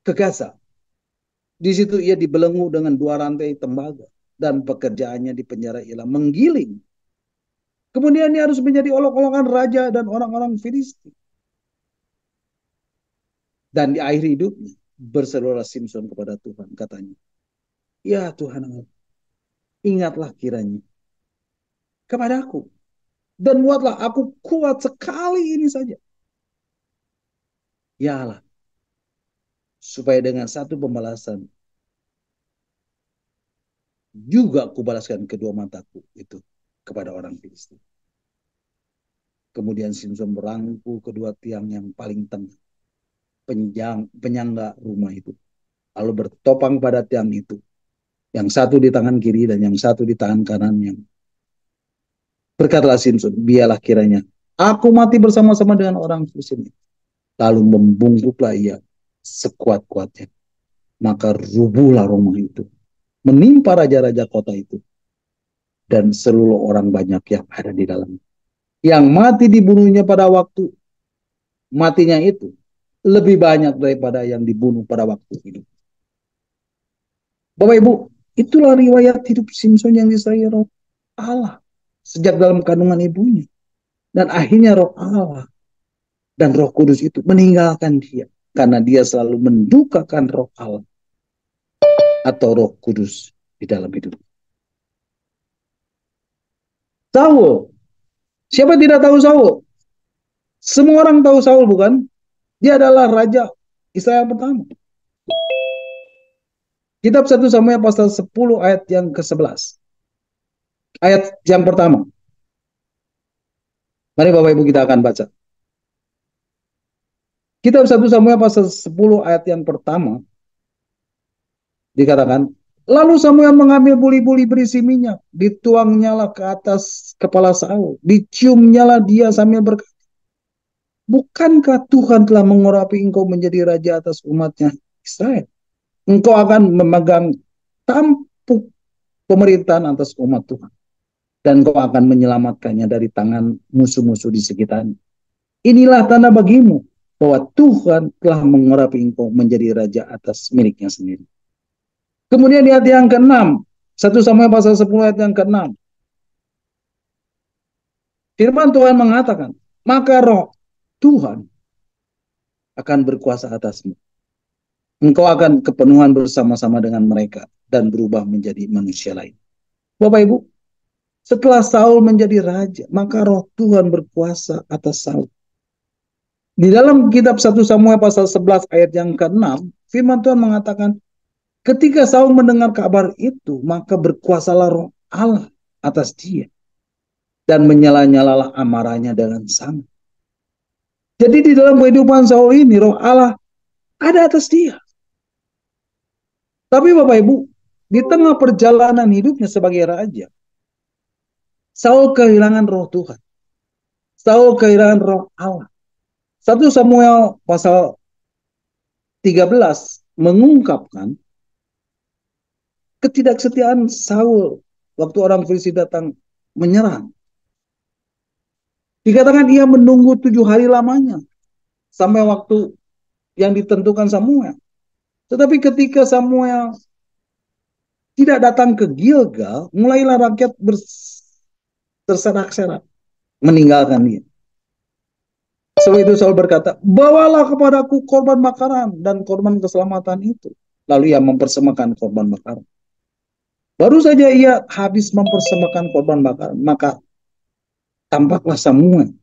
ke Gaza. Di situ ia dibelenggu dengan 2 rantai tembaga dan pekerjaannya di penjara ialah menggiling. Kemudian dia harus menjadi olok-olokan raja dan orang-orang Filistin. Dan di akhir hidupnya berserulah Simpson kepada Tuhan, katanya, ya Tuhan, ingatlah kiranya kepadaku dan buatlah aku kuat sekali ini saja. Ya Allah, supaya dengan satu pembalasan juga kubalaskan kedua mataku itu kepada orang Filistin. Kemudian Simpson merangkul kedua tiang yang paling tengah, penyangga rumah itu, lalu bertopang pada tiang itu, yang satu di tangan kiri dan yang satu di tangan kanannya. Berkatalah Simpson, biarlah kiranya Aku mati bersama-sama dengan orang Filistin. Lalu membungkuklah ia sekuat-kuatnya. Maka rubuhlah rumah itu, menimpa raja-raja kota itu, dan seluruh orang banyak yang ada di dalam. Yang mati dibunuhnya pada waktu matinya itu lebih banyak daripada yang dibunuh pada waktu hidup. Bapak Ibu, itulah riwayat hidup Simpson yang disertai roh Allah sejak dalam kandungan ibunya. Dan akhirnya roh Allah dan roh kudus itu meninggalkan dia. Karena dia selalu mendukakan roh Allah atau roh kudus di dalam hidup. Saul, siapa tidak tahu Saul? Semua orang tahu Saul, bukan? Dia adalah raja Israel pertama. Kitab 1 Samuel pasal 10 ayat yang ke-11. Ayat yang pertama. Mari Bapak Ibu kita akan baca. Kitab 1 Samuel pasal 10 ayat yang pertama dikatakan, lalu Samuel mengambil buli-buli berisi minyak, dituangnya ke atas kepala Saul, diciumnyalah dia sambil berkata, bukankah Tuhan telah mengurapi engkau menjadi raja atas umatnya Israel? Engkau akan memegang tampuk pemerintahan atas umat Tuhan. Dan engkau akan menyelamatkannya dari tangan musuh-musuh di sekitarnya. Inilah tanda bagimu bahwa Tuhan telah mengurapi engkau menjadi raja atas miliknya sendiri. Kemudian di ayat yang ke-6, 1 Samuel pasal 10 ayat yang ke-6. Firman Tuhan mengatakan, maka roh Tuhan akan berkuasa atasmu. Engkau akan kepenuhan bersama-sama dengan mereka dan berubah menjadi manusia lain. Bapak Ibu, setelah Saul menjadi raja, maka roh Tuhan berkuasa atas Saul. Di dalam kitab 1 Samuel pasal 11 ayat yang ke-6, firman Tuhan mengatakan, ketika Saul mendengar kabar itu, maka berkuasalah roh Allah atas dia. Dan menyala-nyalalah amarahnya dengan sama. Jadi di dalam kehidupan Saul ini, roh Allah ada atas dia. Tapi Bapak Ibu, di tengah perjalanan hidupnya sebagai raja, Saul kehilangan roh Tuhan. Saul kehilangan roh Allah. 1 Samuel pasal 13 mengungkapkan ketidaksetiaan Saul waktu orang Filistin datang menyerang. Dikatakan ia menunggu 7 hari lamanya sampai waktu yang ditentukan Samuel. Tetapi ketika Samuel tidak datang ke Gilgal, mulailah rakyat terserak-serak meninggalkan dia. Sebab itu Saul berkata, bawalah kepadaku korban bakaran dan korban keselamatan itu. Lalu ia mempersembahkan korban bakaran. Baru saja ia habis mempersembahkan korban bakaran, maka tampaklah Samuel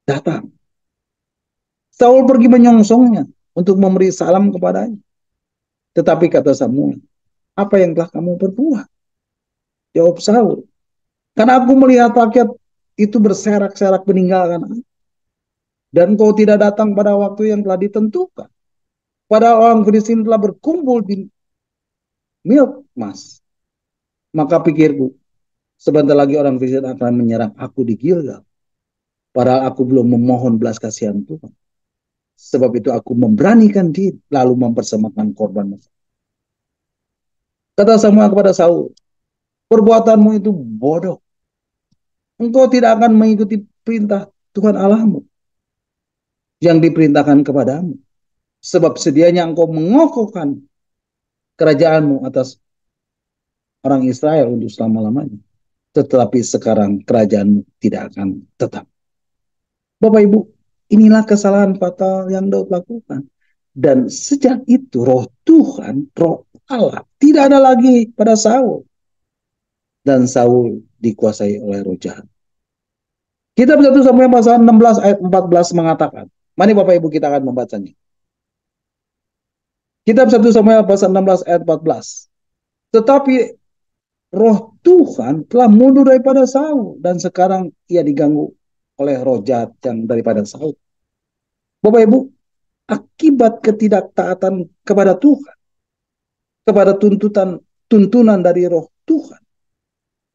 datang. Saul pergi menyongsongnya untuk memberi salam kepadanya. Tetapi kata Samuel, apa yang telah kamu perbuat? Jawab Saul, karena aku melihat rakyat itu berserak-serak meninggalkan aku. Dan kau tidak datang pada waktu yang telah ditentukan. Pada orang Filistin telah berkumpul di Mikmas. Maka pikirku, sebentar lagi orang Filistin akan menyerang aku di Gilgal. Padahal aku belum memohon belas kasihan Tuhan. Sebab itu aku memberanikan diri, lalu mempersembahkan korban. Kata Samuel kepada Saul, perbuatanmu itu bodoh. Engkau tidak akan mengikuti perintah Tuhan Allahmu yang diperintahkan kepadamu. Sebab sedianya engkau mengokohkan kerajaanmu atas orang Israel untuk selama-lamanya. Tetapi sekarang kerajaanmu tidak akan tetap. Bapak Ibu, inilah kesalahan fatal yang Daud lakukan. Dan sejak itu roh Tuhan, roh Allah tidak ada lagi pada Saul. Dan Saul dikuasai oleh roh jahat. Kitab 1 Samuel pasal 16 ayat 14 mengatakan, mari Bapak Ibu kita akan membacanya. Kitab 1 Samuel pasal 16 ayat 14. Tetapi roh Tuhan telah mundur daripada Saul dan sekarang ia diganggu oleh roh jahat yang daripada Saul. Bapak Ibu, akibat ketidaktaatan kepada Tuhan, kepada tuntunan dari roh Tuhan,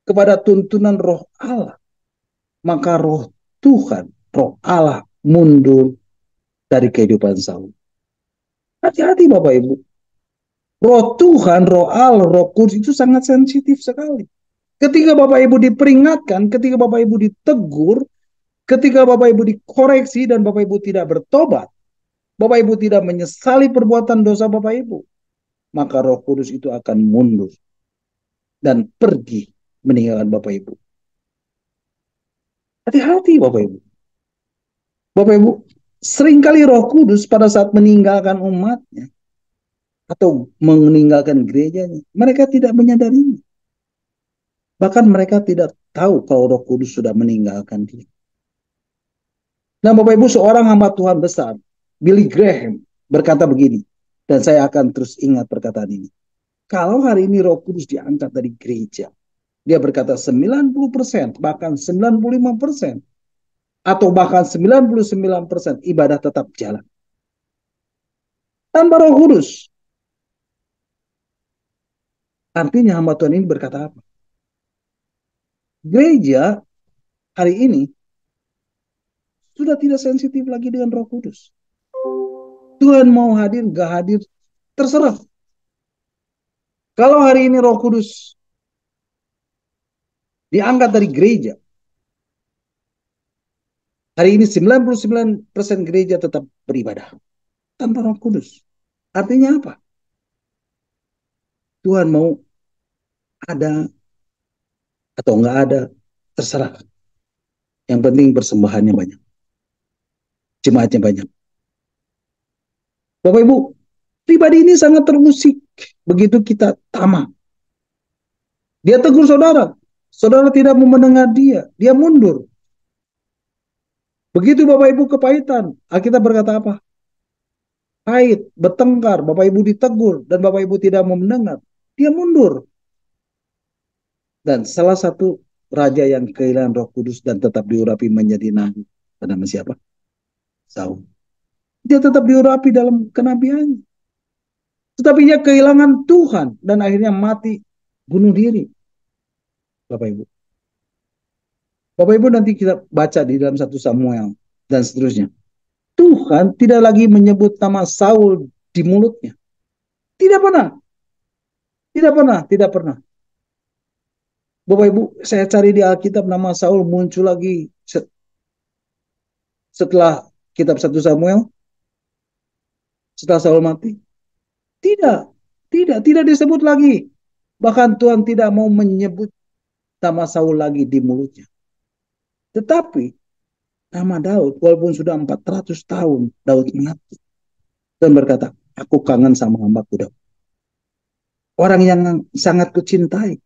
kepada tuntunan roh Allah, maka roh Tuhan, roh Allah mundur dari kehidupan Saul. Hati-hati Bapak Ibu. Roh Tuhan, roh Allah, roh kudus itu sangat sensitif sekali. Ketika Bapak Ibu diperingatkan, ketika Bapak Ibu ditegur, ketika Bapak Ibu dikoreksi dan Bapak Ibu tidak bertobat, Bapak Ibu tidak menyesali perbuatan dosa Bapak Ibu, maka roh kudus itu akan mundur dan pergi meninggalkan Bapak Ibu. Hati-hati Bapak Ibu. Bapak Ibu, seringkali roh kudus pada saat meninggalkan umatnya atau meninggalkan gerejanya, mereka tidak menyadarinya. Bahkan mereka tidak tahu kalau roh kudus sudah meninggalkan dia. Nah Bapak Ibu, seorang hamba Tuhan besar, Billy Graham, berkata begini, dan saya akan terus ingat perkataan ini. Kalau hari ini roh kudus diangkat dari gereja, dia berkata 90%, bahkan 95%, atau bahkan 99% ibadah tetap jalan. Tanpa roh kudus. Artinya hamba Tuhan ini berkata apa? Gereja hari ini sudah tidak sensitif lagi dengan roh kudus. Tuhan mau hadir, gak hadir, terserah. Kalau hari ini roh kudus diangkat dari gereja, hari ini 99% gereja tetap beribadah tanpa roh kudus. Artinya apa? Tuhan mau ada atau nggak ada, terserah. Yang penting persembahannya banyak. Jemaatnya banyak. Bapak Ibu, pribadi ini sangat terusik. Begitu kita tamak. Dia tegur saudara. Saudara tidak mau mendengar dia. Dia mundur. Begitu Bapak Ibu kepahitan. Alkitab berkata apa? Pahit, bertengkar. Bapak Ibu ditegur. Dan Bapak Ibu tidak mau mendengar. Dia mundur. Dan salah satu raja yang kehilangan roh kudus dan tetap diurapi menjadi nabi. Bernama siapa? Saul. Dia tetap diurapi dalam kenabiannya. Tetapi dia kehilangan Tuhan. Dan akhirnya mati bunuh diri. Bapak Ibu. Bapak Ibu nanti kita baca di dalam 1 Samuel. Dan seterusnya. Tuhan tidak lagi menyebut nama Saul di mulutnya. Tidak pernah. Tidak pernah. Tidak pernah. Bapak Ibu, saya cari di Alkitab nama Saul muncul lagi setelah kitab 1 Samuel. Setelah Saul mati. Tidak. Tidak. Tidak disebut lagi. Bahkan Tuhan tidak mau menyebut nama Saul lagi di mulutnya. Tetapi nama Daud, walaupun sudah 400 tahun, Daud mati. Dan berkata, aku kangen sama hambaku Daud. Orang yang sangat kucintai.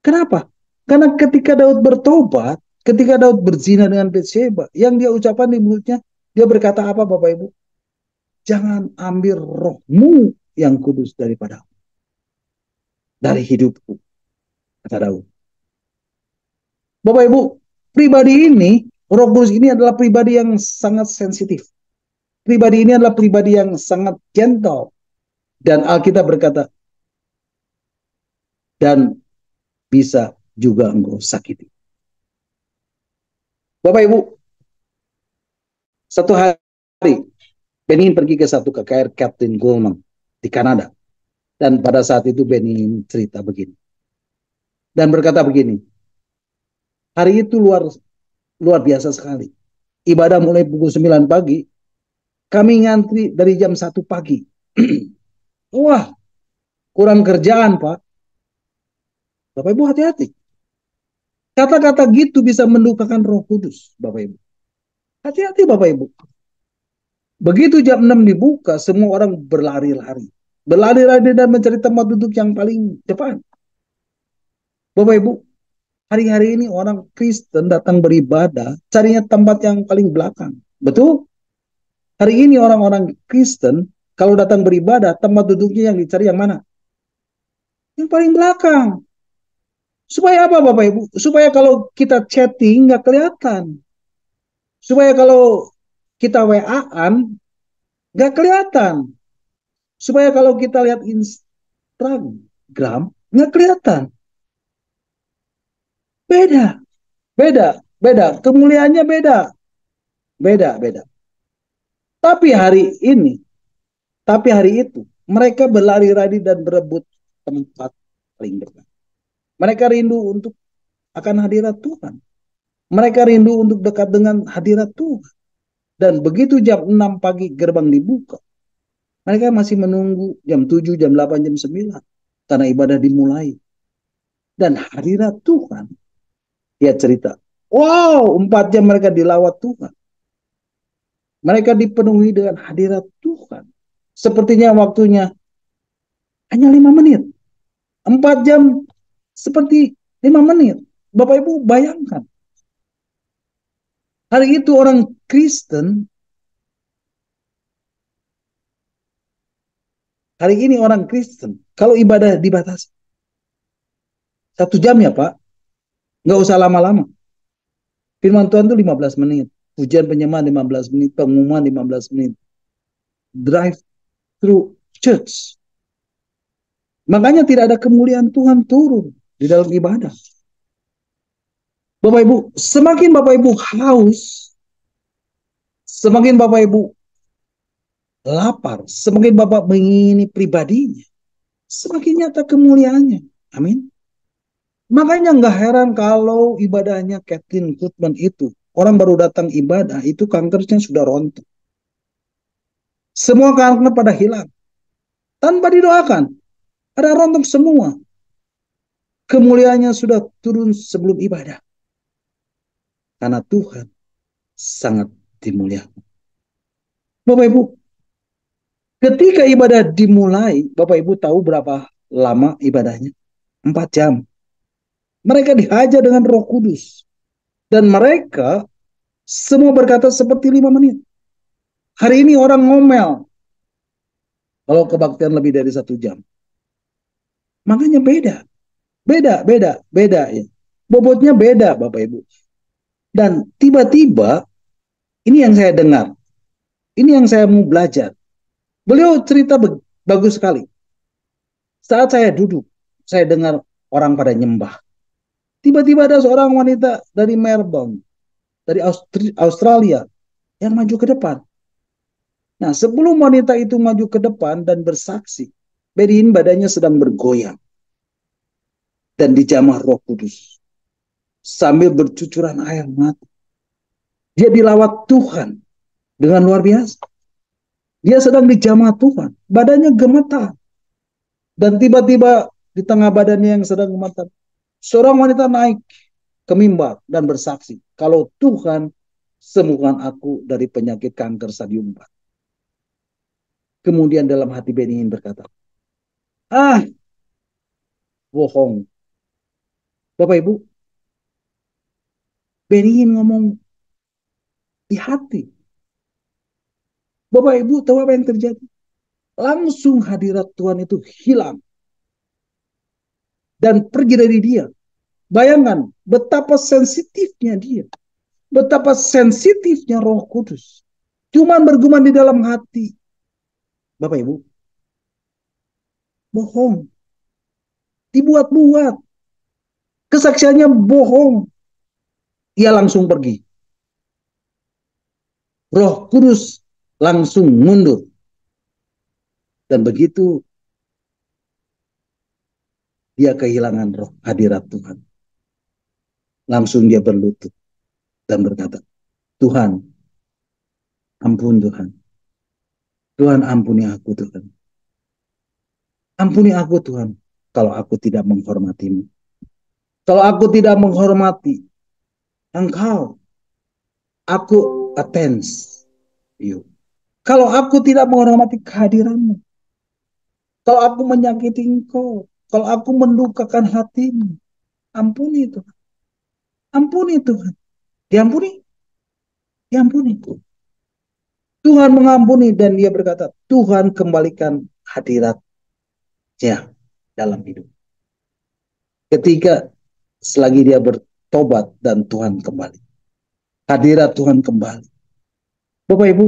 Kenapa? Karena ketika Daud bertobat, ketika Daud berzina dengan Betsheba, yang dia ucapkan di mulutnya, dia berkata apa Bapak Ibu? Jangan ambil rohmu yang kudus daripada dari hidupku, kata Daud. Bapak Ibu, pribadi ini, roh kudus ini adalah pribadi yang sangat sensitif. Pribadi ini adalah pribadi yang sangat gentle. Dan Alkitab berkata, dan bisa juga engkau sakiti. Bapak Ibu, satu hari, Benin pergi ke satu KKR Captain Goldman di Kanada. Dan pada saat itu Benin cerita begini. Dan berkata begini, hari itu luar biasa sekali. Ibadah mulai pukul 9 pagi, kami ngantri dari jam 1 pagi. Wah, kurang kerjaan Pak. Bapak Ibu hati-hati. Kata-kata gitu bisa mendukakan Roh Kudus, Bapak Ibu. Hati-hati Bapak Ibu. Begitu jam 6 dibuka, semua orang berlari-lari. Berlari-lari dan mencari tempat duduk yang paling depan. Bapak Ibu, hari-hari ini orang Kristen datang beribadah, carinya tempat yang paling belakang. Betul? Hari ini orang-orang Kristen, kalau datang beribadah, tempat duduknya yang dicari yang mana? Yang paling belakang. Supaya apa Bapak Ibu? Supaya kalau kita chatting nggak kelihatan. Supaya kalau kita WA-an nggak kelihatan. Supaya kalau kita lihat Instagram nggak kelihatan. Beda, beda. Beda, kemuliaannya beda. Beda, beda. Tapi hari ini, tapi hari itu, mereka berlari-lari dan berebut tempat paling depan. Mereka rindu untuk akan hadirat Tuhan. Mereka rindu untuk dekat dengan hadirat Tuhan. Dan begitu jam 6 pagi gerbang dibuka, mereka masih menunggu jam 7, jam 8, jam 9. Karena ibadah dimulai. Dan hadirat Tuhan, dia cerita, wow, 4 jam mereka dilawat Tuhan. Mereka dipenuhi dengan hadirat Tuhan. Sepertinya waktunya hanya 5 menit. 4 jam seperti 5 menit. Bapak Ibu bayangkan. Hari itu orang Kristen, hari ini orang Kristen, kalau ibadah dibatasi 1 jam ya Pak, nggak usah lama-lama. Firman Tuhan itu 15 menit. Pujian penyembahan 15 menit, pengumuman 15 menit. Drive through church. Makanya tidak ada kemuliaan Tuhan turun di dalam ibadah. Bapak Ibu, semakin Bapak Ibu haus, semakin Bapak Ibu lapar, semakin Bapak mengingini pribadinya, semakin nyata kemuliaannya. Amin. Makanya nggak heran kalau ibadahnya Kathleen Kuhlman itu, orang baru datang ibadah, itu kankernya sudah rontok. Semua kanker pada hilang. Tanpa didoakan. Ada rontok semua. Kemuliaannya sudah turun sebelum ibadah. Karena Tuhan sangat dimuliakan. Bapak Ibu, ketika ibadah dimulai, Bapak Ibu tahu berapa lama ibadahnya? 4 jam. Mereka dihajar dengan Roh Kudus. Dan mereka semua berkata seperti 5 menit. Hari ini orang ngomel kalau kebaktian lebih dari 1 jam. Makanya beda. Beda ya. Bobotnya beda Bapak Ibu. Dan tiba-tiba, ini yang saya dengar. Ini yang saya mau belajar. Beliau cerita bagus sekali. Saat saya duduk, saya dengar orang pada nyembah. Tiba-tiba ada seorang wanita dari Melbourne, dari Australia, yang maju ke depan. Nah, sebelum wanita itu maju ke depan dan bersaksi, Berin badannya sedang bergoyang dan dijamah Roh Kudus sambil bercucuran air mata. Dia dilawat Tuhan dengan luar biasa. Dia sedang dijamah Tuhan, badannya gemetar. Dan tiba-tiba di tengah badannya yang sedang gemetar, seorang wanita naik ke mimbar dan bersaksi, kalau Tuhan sembuhkan aku dari penyakit kanker stadium 4. Kemudian dalam hati Benin berkata, ah, bohong. Bapak Ibu, Benin ngomong di hati. Bapak Ibu tahu apa yang terjadi? Langsung hadirat Tuhan itu hilang dan pergi dari dia. Bayangkan betapa sensitifnya dia. Betapa sensitifnya Roh Kudus. Cuman bergumam di dalam hati. Bapak Ibu, bohong. Dibuat-buat. Kesaksiannya bohong. Ia langsung pergi. Roh Kudus langsung mundur. Dan begitu dia kehilangan roh hadirat Tuhan. Langsung dia berlutut dan berkata, Tuhan, ampun Tuhan. Tuhan ampuni aku Tuhan. Ampuni aku Tuhan kalau aku tidak menghormatimu. Kalau aku tidak menghormati Engkau, aku attends you. Kalau aku tidak menghormati kehadiranmu, kalau aku menyakiti Engkau, kalau aku mendukakan hatimu, ampuni Tuhan. Ampuni Tuhan. Diampuni? Diampuni. Tuhan mengampuni dan dia berkata, Tuhan kembalikan hadiratnya dalam hidup. Ketika selagi dia bertobat dan Tuhan kembali. Hadirat Tuhan kembali. Bapak Ibu,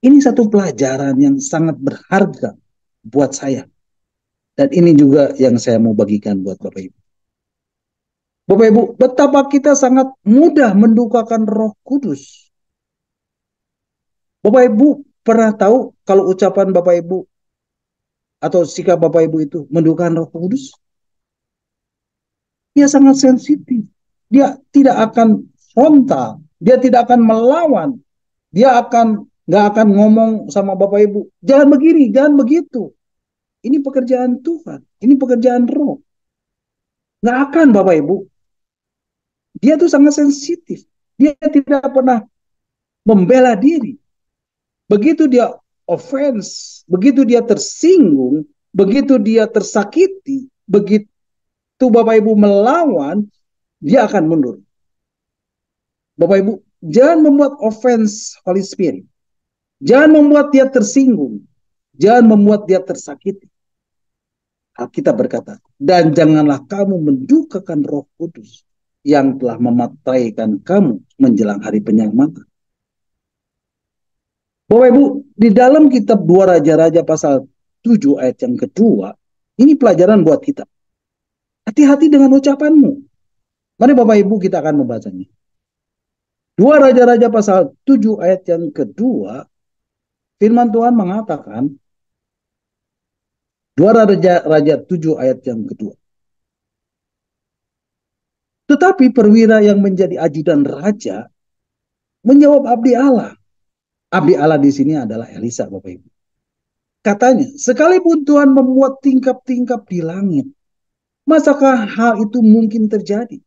ini satu pelajaran yang sangat berharga buat saya. Dan ini juga yang saya mau bagikan buat Bapak Ibu. Bapak Ibu, betapa kita sangat mudah mendukakan Roh Kudus. Bapak Ibu pernah tahu kalau ucapan Bapak Ibu atau sikap Bapak Ibu itu mendukakan Roh Kudus? Dia sangat sensitif. Dia tidak akan frontal. Dia tidak akan melawan. Dia nggak akan ngomong sama Bapak Ibu, jangan begini, jangan begitu. Ini pekerjaan Tuhan. Ini pekerjaan Roh. Nggak akan Bapak Ibu. Dia tuh sangat sensitif. Dia tidak pernah membela diri. Begitu dia offense, begitu dia tersinggung, begitu dia tersakiti, begitu Bapak Ibu melawan, dia akan mundur. Bapak Ibu, jangan membuat offense Holy Spirit. Jangan membuat dia tersinggung. Jangan membuat dia tersakiti. Alkitab berkata, dan janganlah kamu mendukakan Roh Kudus yang telah memataikan kamu menjelang hari penyelamat. Bapak Ibu, di dalam kitab 2 Raja-Raja pasal 7 ayat yang kedua, ini pelajaran buat kita. Hati-hati dengan ucapanmu. Mari Bapak Ibu kita akan membacanya. 2 Raja-Raja pasal 7 ayat yang kedua, firman Tuhan mengatakan, 2 Raja-Raja 7 ayat yang kedua. Tetapi perwira yang menjadi ajudan raja menjawab abdi Allah. Abdi Allah di sini adalah Elisa, Bapak Ibu. Katanya, sekalipun Tuhan membuat tingkap-tingkap di langit, masakah hal itu mungkin terjadi?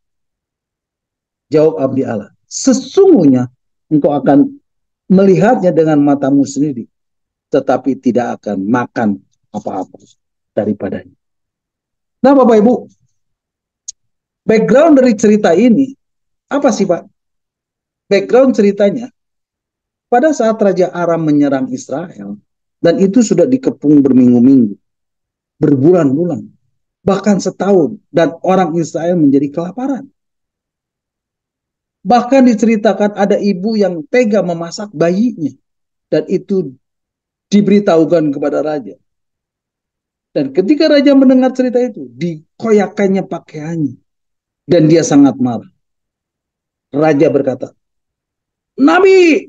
Jawab abdi Allah, sesungguhnya engkau akan melihatnya dengan matamu sendiri, tetapi tidak akan makan apa-apa daripadanya. Nah Bapak Ibu, background dari cerita ini, apa sih Pak? Background ceritanya, pada saat Raja Aram menyerang Israel, dan itu sudah dikepung berminggu-minggu, berbulan-bulan, bahkan setahun, dan orang Israel menjadi kelaparan. Bahkan diceritakan ada ibu yang tega memasak bayinya, dan itu diberitahukan kepada raja. Dan ketika raja mendengar cerita itu, dikoyakannya pakaiannya, dan dia sangat marah. Raja berkata, Nabi,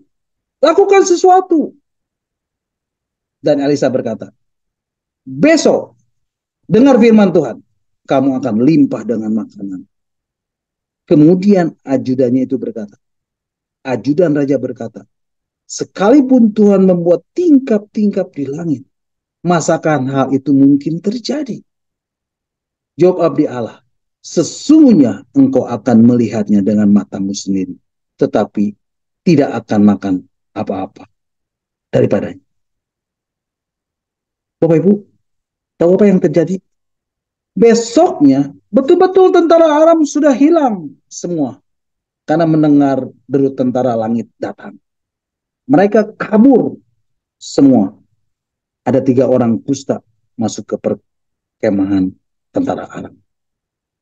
lakukan sesuatu. Dan Elisa berkata, besok dengar firman Tuhan, kamu akan limpah dengan makanan. Kemudian ajudannya itu berkata, ajudan raja berkata, sekalipun Tuhan membuat tingkap-tingkap di langit, masakan hal itu mungkin terjadi? Jawab abdi Allah, sesungguhnya engkau akan melihatnya dengan matamu sendiri, tetapi tidak akan makan apa-apa daripadanya. Bapak Ibu, tahu apa yang terjadi? Besoknya, betul-betul tentara Aram sudah hilang semua. Karena mendengar deru tentara langit datang. Mereka kabur semua. Ada 3 orang kusta masuk ke perkemahan tentara Aram.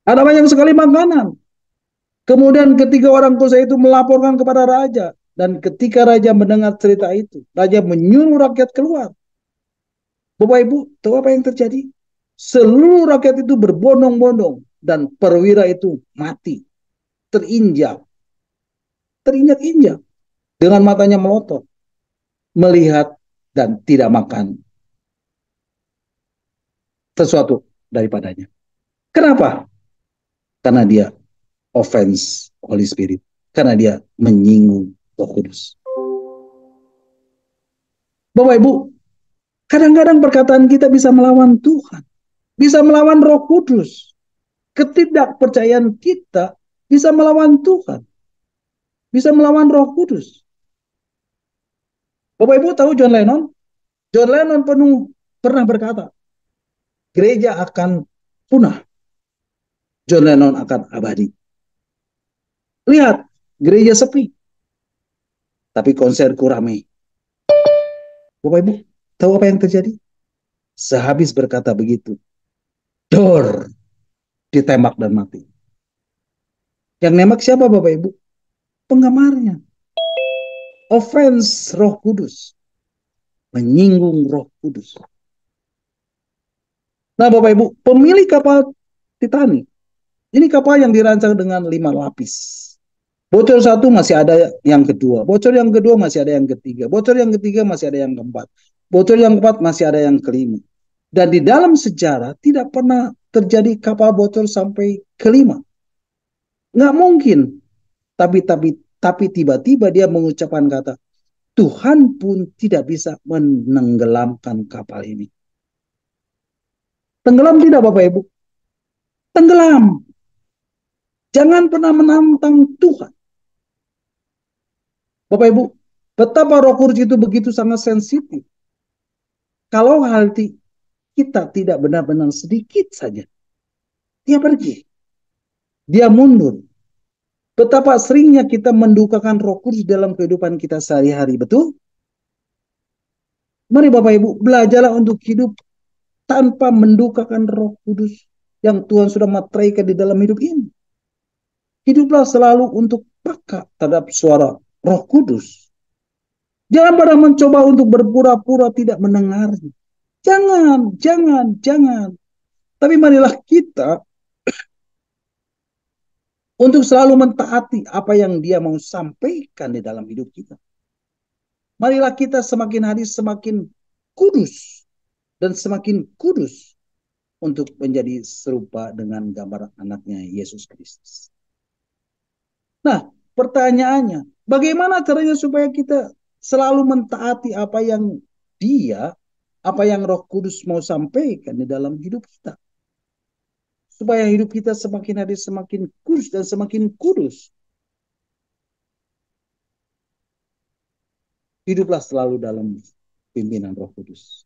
Ada banyak sekali makanan. Kemudian ketiga orang kusta itu melaporkan kepada raja. Dan ketika raja mendengar cerita itu, raja menyuruh rakyat keluar. Bapak Ibu, tahu apa yang terjadi? Seluruh rakyat itu berbondong-bondong. Dan perwira itu mati. Terinjak. Terinjak-injak. Dengan matanya melotot. Melihat dan tidak makan sesuatu daripadanya. Kenapa? Karena dia offense Holy Spirit. Karena dia menyinggung Roh Kudus. Bapak Ibu, kadang-kadang perkataan kita bisa melawan Tuhan. Bisa melawan Roh Kudus. Ketidakpercayaan kita bisa melawan Tuhan. Bisa melawan Roh Kudus. Bapak Ibu tahu John Lennon? John Lennon pernah berkata, gereja akan punah. John Lennon akan abadi. Lihat, gereja sepi. Tapi konserku ramai. Bapak Ibu, tahu apa yang terjadi? Sehabis berkata begitu, dor, ditembak dan mati. Yang nembak siapa Bapak Ibu? Penggemarnya. Offense Roh Kudus. Menyinggung Roh Kudus. Nah Bapak Ibu, pemilik kapal Titanic Ini kapal yang dirancang dengan 5 lapis. Bocor satu masih ada yang kedua. Bocor yang kedua masih ada yang ketiga. Bocor yang ketiga masih ada yang keempat. Bocor yang keempat masih ada yang kelima. Dan di dalam sejarah tidak pernah terjadi kapal bocor sampai kelima. Nggak mungkin. Tapi tiba-tiba dia mengucapkan kata, Tuhan pun tidak bisa menenggelamkan kapal ini. Tenggelam tidak Bapak Ibu? Tenggelam. Jangan pernah menantang Tuhan. Bapak Ibu, betapa Roh Kudus itu begitu sangat sensitif. Kalau hati kita tidak benar-benar sedikit saja, dia pergi. Dia mundur. Betapa seringnya kita mendukakan Roh Kudus dalam kehidupan kita sehari-hari, betul? Mari Bapak Ibu, belajarlah untuk hidup tanpa mendukakan Roh Kudus yang Tuhan sudah materaikan di dalam hidup ini. Hiduplah selalu untuk peka terhadap suara Roh Kudus. Jangan pernah mencoba untuk berpura-pura tidak mendengarnya. Jangan. Tapi marilah kita untuk selalu mentaati apa yang dia mau sampaikan di dalam hidup kita. Marilah kita semakin hari semakin kudus dan semakin kudus untuk menjadi serupa dengan gambar anaknya Yesus Kristus. Nah, pertanyaannya, bagaimana caranya supaya kita selalu mentaati apa yang Roh Kudus mau sampaikan di dalam hidup kita? Supaya hidup kita semakin hari semakin kudus dan semakin kudus. Hiduplah selalu dalam pimpinan Roh Kudus.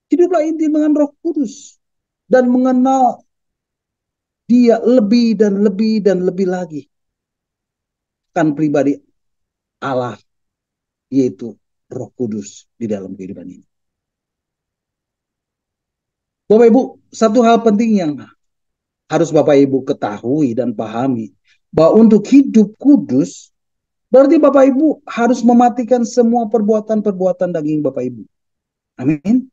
Hiduplah intim dengan Roh Kudus. Dan mengenal dia lebih dan lebih dan lebih lagi. Kan pribadi Allah, yaitu Roh Kudus di dalam kehidupan ini. Bapak Ibu, satu hal penting yang harus Bapak Ibu ketahui dan pahami, bahwa untuk hidup kudus, berarti Bapak Ibu harus mematikan semua perbuatan-perbuatan daging Bapak Ibu. Amin.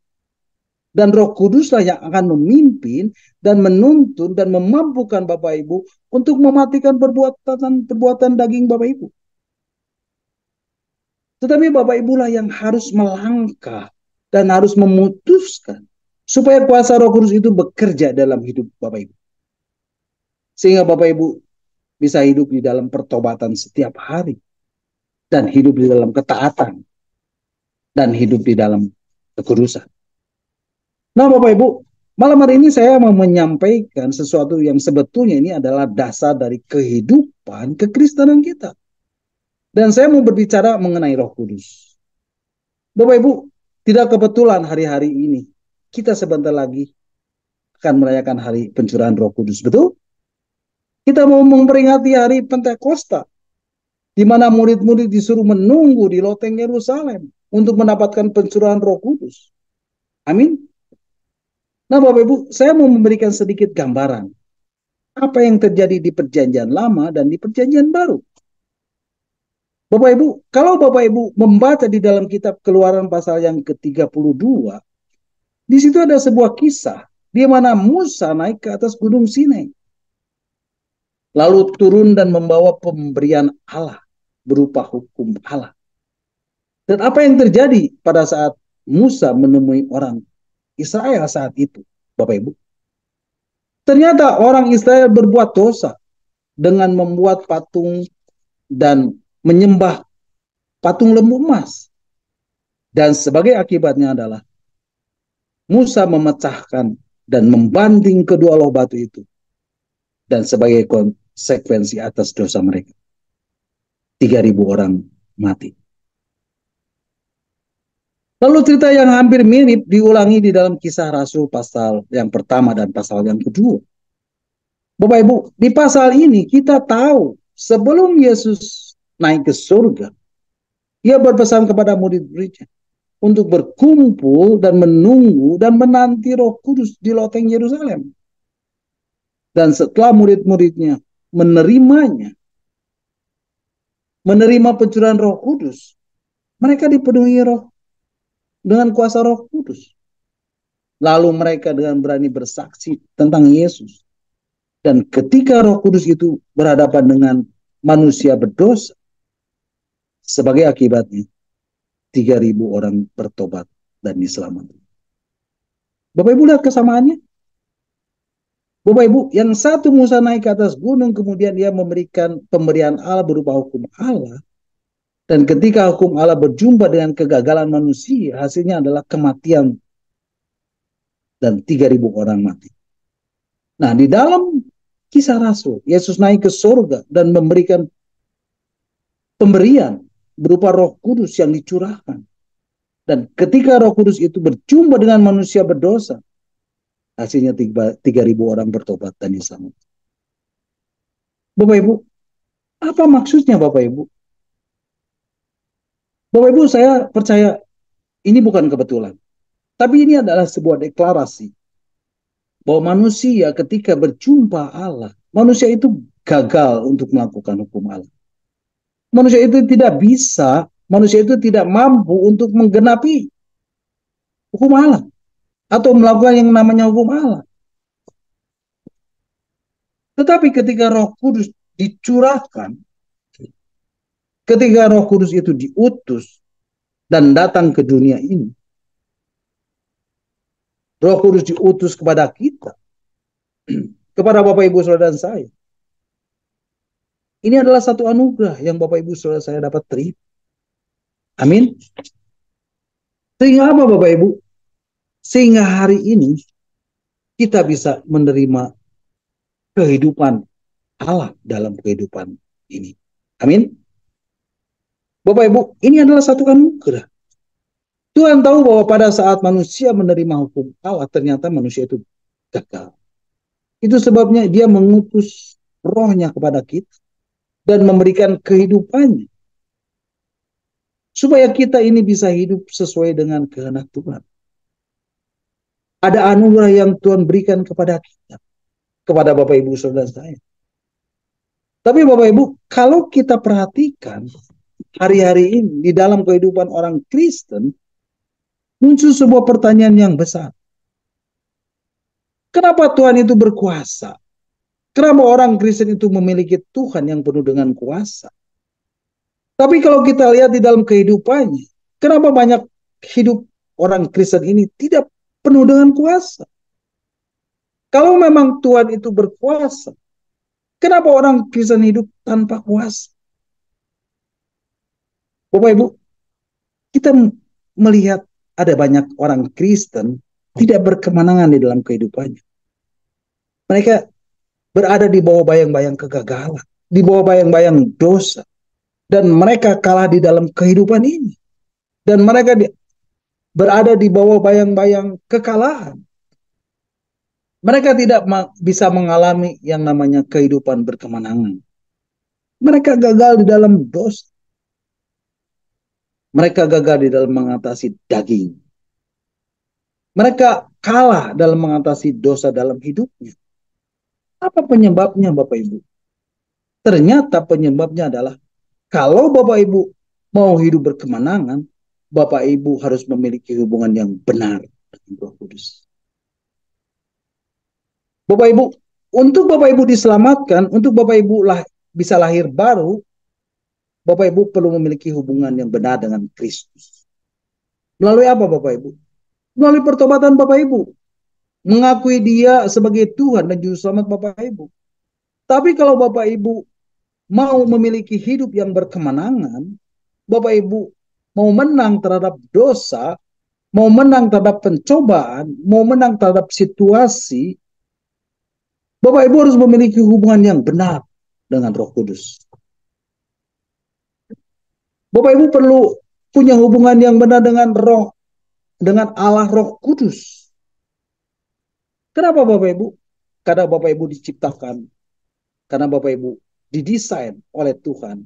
Dan Roh Kuduslah yang akan memimpin dan menuntun dan memampukan Bapak Ibu untuk mematikan perbuatan daging Bapak Ibu. Tetapi Bapak Ibulah yang harus melangkah dan harus memutuskan supaya kuasa Roh Kudus itu bekerja dalam hidup Bapak Ibu. Sehingga Bapak Ibu bisa hidup di dalam pertobatan setiap hari. Dan hidup di dalam ketaatan. Dan hidup di dalam kekudusan. Nah Bapak Ibu, malam hari ini saya mau menyampaikan sesuatu yang sebetulnya ini adalah dasar dari kehidupan kekristenan kita. Dan saya mau berbicara mengenai Roh Kudus. Bapak Ibu, tidak kebetulan hari-hari ini kita sebentar lagi akan merayakan hari pencurahan Roh Kudus, betul? Kita mau memperingati hari Pentakosta, di mana murid-murid disuruh menunggu di loteng Yerusalem untuk mendapatkan pencurahan Roh Kudus. Amin. Nah, Bapak Ibu, saya mau memberikan sedikit gambaran apa yang terjadi di Perjanjian Lama dan di Perjanjian Baru. Bapak Ibu, kalau Bapak Ibu membaca di dalam kitab Keluaran pasal yang ke-32, di situ ada sebuah kisah di mana Musa naik ke atas Gunung Sinai. Lalu turun dan membawa pemberian Allah berupa hukum Allah. Dan apa yang terjadi pada saat Musa menemui orang Israel saat itu, Bapak Ibu? Ternyata orang Israel berbuat dosa dengan membuat patung dan menyembah patung lembu emas. Dan sebagai akibatnya adalah Musa memecahkan dan membanting kedua loh batu itu. Dan sebagai konsekuensi atas dosa mereka, 3.000 orang mati. Lalu cerita yang hampir mirip diulangi di dalam Kisah Rasul pasal yang pertama dan pasal yang kedua. Bapak Ibu, di pasal ini kita tahu sebelum Yesus naik ke surga, ia berpesan kepada murid-muridnya untuk berkumpul dan menunggu dan menanti Roh Kudus di loteng Yerusalem. Dan setelah murid-muridnya menerimanya, menerima pencurahan Roh Kudus, mereka dipenuhi dengan kuasa Roh Kudus. Lalu mereka dengan berani bersaksi tentang Yesus. Dan ketika Roh Kudus itu berhadapan dengan manusia berdosa, sebagai akibatnya 3.000 orang bertobat dan diselamatkan. Bapak Ibu lihat kesamaannya? Bapak Ibu, yang satu Musa naik ke atas gunung, kemudian dia memberikan pemberian Allah berupa hukum Allah. Dan ketika hukum Allah berjumpa dengan kegagalan manusia, hasilnya adalah kematian dan 3.000 orang mati. Nah, di dalam Kisah Rasul, Yesus naik ke surga dan memberikan pemberian berupa Roh Kudus yang dicurahkan. Dan ketika Roh Kudus itu berjumpa dengan manusia berdosa, hasilnya 3.000 orang bertobat dan diselamatkan. Bapak Ibu, apa maksudnya Bapak Ibu? Bapak Ibu, saya percaya ini bukan kebetulan. Tapi ini adalah sebuah deklarasi bahwa manusia ketika berjumpa Allah, manusia itu gagal untuk melakukan hukum Allah. Manusia itu tidak bisa, manusia itu tidak mampu untuk menggenapi hukum Allah atau melakukan yang namanya hukum Allah. Tetapi ketika Roh Kudus dicurahkan, ketika Roh Kudus itu diutus dan datang ke dunia ini, Roh Kudus diutus kepada kita, kepada Bapak Ibu Saudara dan saya. Ini adalah satu anugerah yang Bapak Ibu Saudara saya dapat terima. Amin. Sehingga apa Bapak Ibu? Sehingga hari ini kita bisa menerima kehidupan Allah dalam kehidupan ini. Amin. Bapak Ibu, ini adalah satu anugerah. Tuhan tahu bahwa pada saat manusia menerima hukum Allah, ternyata manusia itu gagal. Itu sebabnya dia mengutus rohnya kepada kita dan memberikan kehidupannya. Supaya kita ini bisa hidup sesuai dengan kehendak Tuhan. Ada anugerah yang Tuhan berikan kepada kita. Kepada Bapak Ibu Saudara saya. Tapi Bapak Ibu, kalau kita perhatikan hari-hari ini di dalam kehidupan orang Kristen, muncul sebuah pertanyaan yang besar. Kenapa Tuhan itu berkuasa? Kenapa orang Kristen itu memiliki Tuhan yang penuh dengan kuasa? Tapi kalau kita lihat di dalam kehidupannya, kenapa banyak hidup orang Kristen ini tidak penuh dengan kuasa? Kalau memang Tuhan itu berkuasa, kenapa orang Kristen hidup tanpa kuasa? Bapak Ibu, kita melihat ada banyak orang Kristen tidak berkemenangan di dalam kehidupannya. Mereka berada di bawah bayang-bayang kegagalan, di bawah bayang-bayang dosa, dan mereka kalah di dalam kehidupan ini. Dan mereka berada di bawah bayang-bayang kekalahan. Mereka tidak bisa mengalami yang namanya kehidupan berkemenangan. Mereka gagal di dalam dosa. Mereka gagal di dalam mengatasi daging. Mereka kalah dalam mengatasi dosa dalam hidupnya. Apa penyebabnya Bapak Ibu? Ternyata penyebabnya adalah kalau Bapak Ibu mau hidup berkemenangan, Bapak Ibu harus memiliki hubungan yang benar dengan Roh Kudus. Bapak Ibu, untuk Bapak Ibu diselamatkan, untuk Bapak Ibu bisa lahir baru, Bapak Ibu perlu memiliki hubungan yang benar dengan Kristus. Melalui apa Bapak Ibu? Melalui pertobatan Bapak Ibu. Mengakui dia sebagai Tuhan dan Juru Selamat Bapak Ibu. Tapi kalau Bapak Ibu mau memiliki hidup yang berkemenangan, Bapak Ibu mau menang terhadap dosa, mau menang terhadap pencobaan, mau menang terhadap situasi, Bapak Ibu harus memiliki hubungan yang benar dengan Roh Kudus. Bapak Ibu perlu punya hubungan yang benar dengan Allah Roh Kudus. Kenapa Bapak Ibu? Karena Bapak Ibu diciptakan, karena Bapak Ibu didesain oleh Tuhan.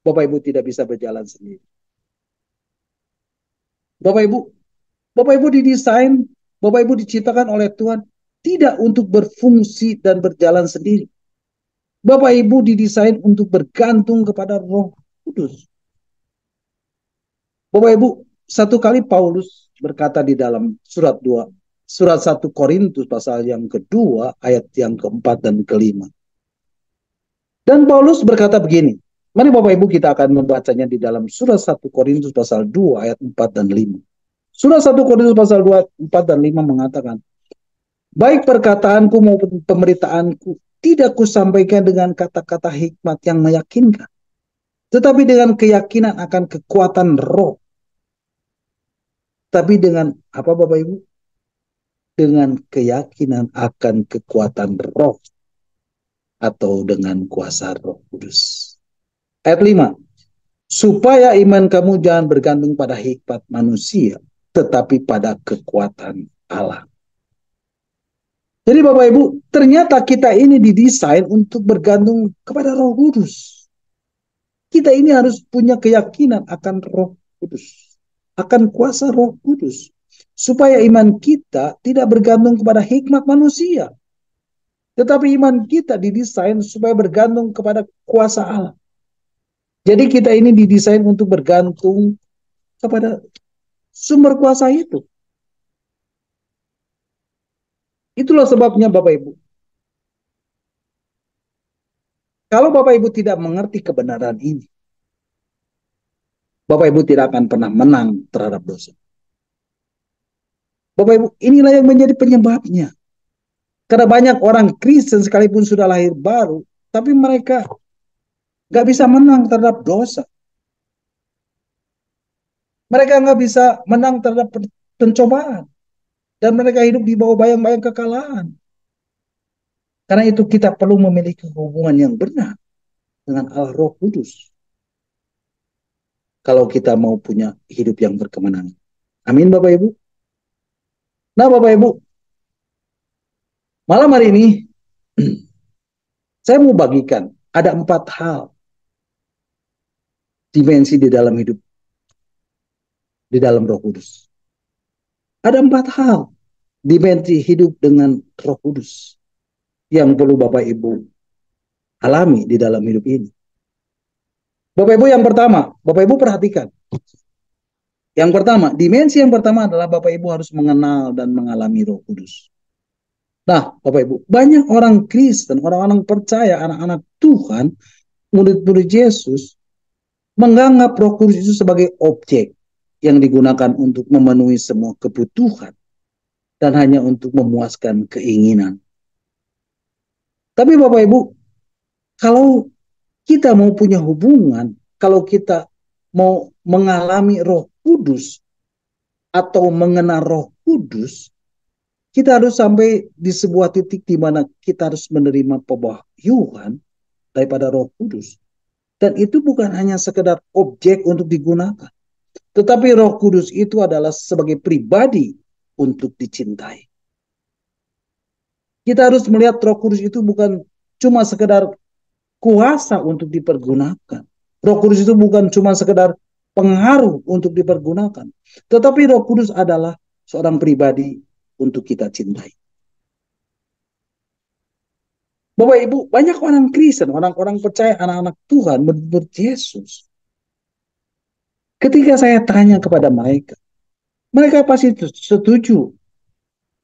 Bapak Ibu tidak bisa berjalan sendiri. Bapak Ibu didesain, Bapak Ibu diciptakan oleh Tuhan tidak untuk berfungsi dan berjalan sendiri. Bapak Ibu didesain untuk bergantung kepada Roh Kudus. Bapak Ibu, satu kali Paulus berkata di dalam surat 2 surat 1 Korintus pasal yang kedua, ayat yang keempat dan kelima. Dan Paulus berkata begini, mari Bapak Ibu kita akan membacanya di dalam surat 1 Korintus pasal 2 ayat 4 dan 5. Surat 1 Korintus pasal 2, 4 dan 5 mengatakan, baik perkataanku maupun pemberitaanku tidak kusampaikan dengan kata-kata hikmat yang meyakinkan, tetapi dengan keyakinan akan kekuatan roh. Tapi dengan apa Bapak Ibu? Dengan keyakinan akan kekuatan roh atau dengan kuasa Roh Kudus. Ayat 5. Supaya iman kamu jangan bergantung pada hikmat manusia, tetapi pada kekuatan Allah. Jadi Bapak Ibu, ternyata kita ini didesain untuk bergantung kepada Roh Kudus. Kita ini harus punya keyakinan akan Roh Kudus, akan kuasa Roh Kudus, supaya iman kita tidak bergantung kepada hikmat manusia, tetapi iman kita didesain supaya bergantung kepada kuasa Allah. Jadi kita ini didesain untuk bergantung kepada sumber kuasa itu. Itulah sebabnya Bapak Ibu. Kalau Bapak Ibu tidak mengerti kebenaran ini, Bapak Ibu tidak akan pernah menang terhadap dosa. Bapak Ibu, inilah yang menjadi penyebabnya. Karena banyak orang Kristen sekalipun sudah lahir baru, tapi mereka nggak bisa menang terhadap dosa. Mereka nggak bisa menang terhadap pencobaan. Dan mereka hidup di bawah bayang-bayang kekalahan. Karena itu kita perlu memiliki hubungan yang benar dengan Allah Roh Kudus. Kalau kita mau punya hidup yang berkemenangan. Amin Bapak Ibu. Nah Bapak Ibu, malam hari ini saya mau bagikan ada 4 hal dimensi di dalam hidup, di dalam Roh Kudus. Ada 4 hal dimensi hidup dengan Roh Kudus yang perlu Bapak Ibu alami di dalam hidup ini. Bapak Ibu, yang pertama, Bapak Ibu perhatikan. Yang pertama, dimensi yang pertama adalah Bapak Ibu harus mengenal dan mengalami Roh Kudus. Nah, Bapak Ibu, banyak orang Kristen, orang-orang percaya, anak-anak Tuhan, murid-murid Yesus, menganggap Roh Kudus itu sebagai objek yang digunakan untuk memenuhi semua kebutuhan dan hanya untuk memuaskan keinginan. Tapi Bapak Ibu, kalau kita mau punya hubungan, kalau kita mau mengalami Roh Kudus atau mengenal Roh Kudus, kita harus sampai di sebuah titik di mana kita harus menerima pewahyuan daripada Roh Kudus. Dan itu bukan hanya sekedar objek untuk digunakan, tetapi Roh Kudus itu adalah sebagai pribadi untuk dicintai. Kita harus melihat Roh Kudus itu bukan cuma sekedar kuasa untuk dipergunakan. Roh Kudus itu bukan cuma sekedar pengaruh untuk dipergunakan, tetapi Roh Kudus adalah seorang pribadi untuk kita cintai. Bapak Ibu, banyak orang Kristen, orang-orang percaya, anak-anak Tuhan, murid Yesus. Ketika saya tanya kepada mereka, mereka pasti setuju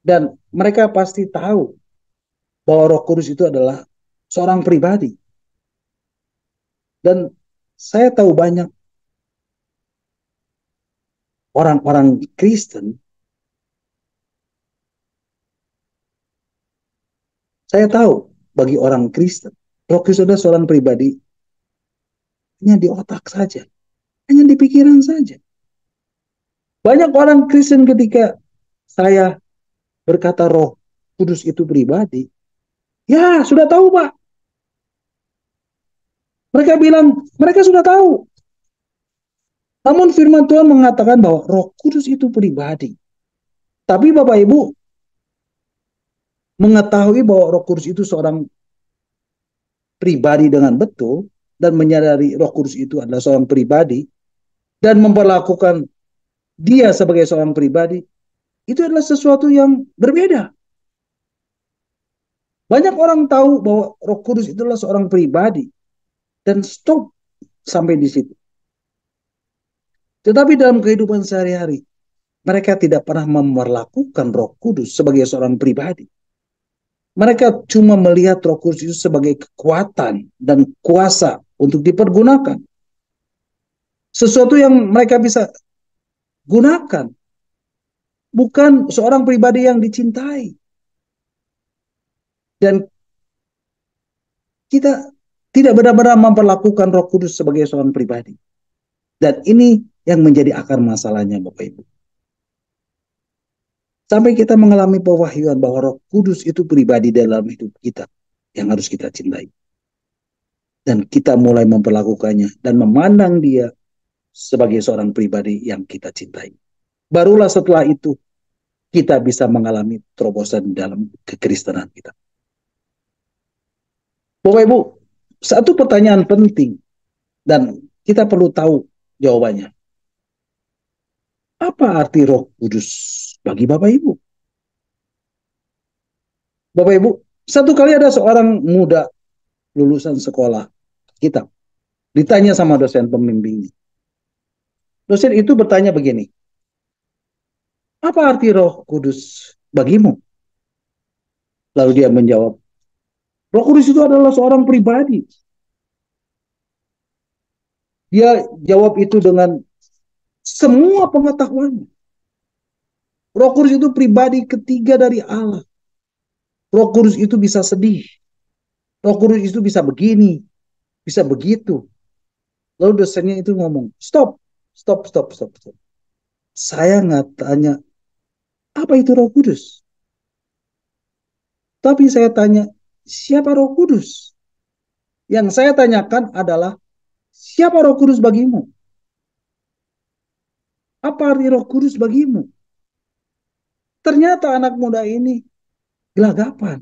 dan mereka pasti tahu bahwa Roh Kudus itu adalah seorang pribadi. Dan saya tahu banyak orang-orang Kristen, saya tahu bagi orang Kristen, Roh Kudus adalah seorang pribadi hanya di otak saja, hanya di pikiran saja. Banyak orang Kristen ketika saya berkata Roh Kudus itu pribadi, ya sudah tahu Pak. Mereka bilang, mereka sudah tahu. Namun firman Tuhan mengatakan bahwa Roh Kudus itu pribadi. Tapi Bapak Ibu mengetahui bahwa Roh Kudus itu seorang pribadi dengan betul dan menyadari Roh Kudus itu adalah seorang pribadi dan memperlakukan dia sebagai seorang pribadi, itu adalah sesuatu yang berbeda. Banyak orang tahu bahwa Roh Kudus itu adalah seorang pribadi dan stop sampai di situ. Tetapi dalam kehidupan sehari-hari, mereka tidak pernah memperlakukan Roh Kudus sebagai seorang pribadi. Mereka cuma melihat Roh Kudus itu sebagai kekuatan dan kuasa untuk dipergunakan. Sesuatu yang mereka bisa gunakan. Bukan seorang pribadi yang dicintai. Dan kita tidak benar-benar memperlakukan Roh Kudus sebagai seorang pribadi. Dan ini yang menjadi akar masalahnya, Bapak Ibu. Sampai kita mengalami pewahyuan bahwa Roh Kudus itu pribadi dalam hidup kita yang harus kita cintai. Dan kita mulai memperlakukannya dan memandang dia sebagai seorang pribadi yang kita cintai. Barulah setelah itu kita bisa mengalami terobosan dalam kekristenan kita. Bapak Ibu, satu pertanyaan penting dan kita perlu tahu jawabannya. Apa arti Roh Kudus bagi Bapak Ibu? Bapak Ibu, satu kali ada seorang muda lulusan sekolah kita ditanya sama dosen pembimbingnya. Dosen itu bertanya begini, apa arti Roh Kudus bagimu? Lalu dia menjawab, Roh Kudus itu adalah seorang pribadi. Dia jawab itu dengan semua pengetahuannya. Roh Kudus itu pribadi ketiga dari Allah. Roh Kudus itu bisa sedih. Roh Kudus itu bisa begini, bisa begitu. Lalu dosennya itu ngomong, stop, stop, stop, stop, stop. Saya nggak tanya, apa itu Roh Kudus? Tapi saya tanya, siapa Roh Kudus? Yang saya tanyakan adalah, siapa Roh Kudus bagimu? Apa arti Roh Kudus bagimu? Ternyata anak muda ini gelagapan.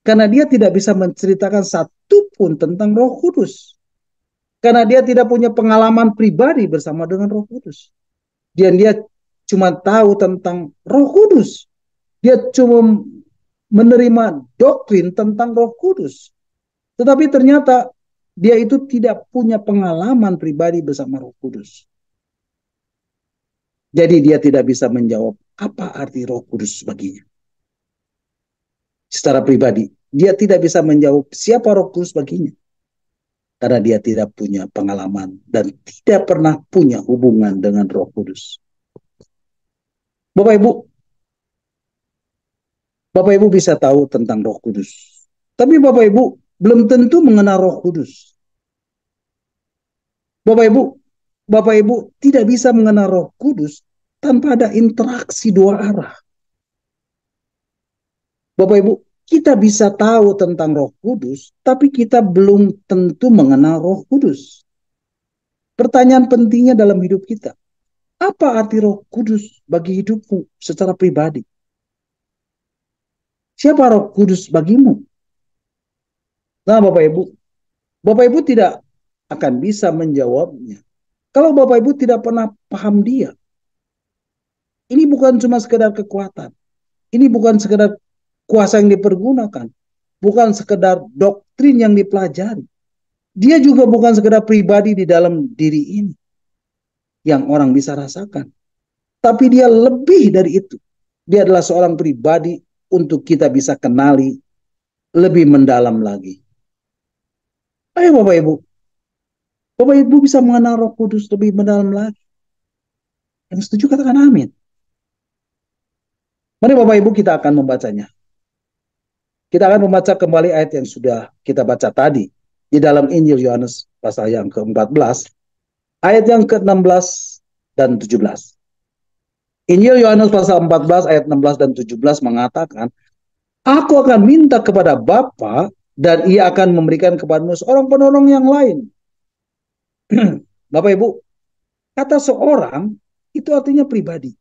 Karena dia tidak bisa menceritakan satu pun tentang Roh Kudus. Karena dia tidak punya pengalaman pribadi bersama dengan Roh Kudus. Dan dia cuma tahu tentang Roh Kudus. Dia cuma menerima doktrin tentang Roh Kudus. Tetapi ternyata dia itu tidak punya pengalaman pribadi bersama Roh Kudus. Jadi dia tidak bisa menjawab apa arti Roh Kudus baginya. Secara pribadi, dia tidak bisa menjawab siapa Roh Kudus baginya. Karena dia tidak punya pengalaman dan tidak pernah punya hubungan dengan Roh Kudus. Bapak Ibu bisa tahu tentang Roh Kudus. Tapi Bapak Ibu belum tentu mengenal Roh Kudus. Bapak Ibu tidak bisa mengenal Roh Kudus tanpa ada interaksi dua arah. Bapak Ibu, kita bisa tahu tentang Roh Kudus, tapi kita belum tentu mengenal Roh Kudus. Pertanyaan pentingnya dalam hidup kita, apa arti Roh Kudus bagi hidupmu secara pribadi? Siapa Roh Kudus bagimu? Nah, Bapak Ibu tidak akan bisa menjawabnya kalau Bapak Ibu tidak pernah paham dia. Ini bukan cuma sekedar kekuatan. Ini bukan sekedar kuasa yang dipergunakan. Bukan sekedar doktrin yang dipelajari. Dia juga bukan sekedar pribadi di dalam diri ini yang orang bisa rasakan. Tapi dia lebih dari itu. Dia adalah seorang pribadi untuk kita bisa kenali lebih mendalam lagi. Ayo Bapak Ibu. Bapak Ibu bisa mengenal Roh Kudus lebih mendalam lagi. Yang setuju katakan amin. Mari Bapak Ibu kita akan membacanya. Kita akan membaca kembali ayat yang sudah kita baca tadi. Di dalam Injil Yohanes pasal yang ke-14. Ayat yang ke-16 dan 17. Injil Yohanes pasal 14 ayat 16 dan 17 mengatakan, Aku akan minta kepada Bapa dan ia akan memberikan kepadamu seorang penolong yang lain. Bapak Ibu, kata seorang itu artinya pribadi.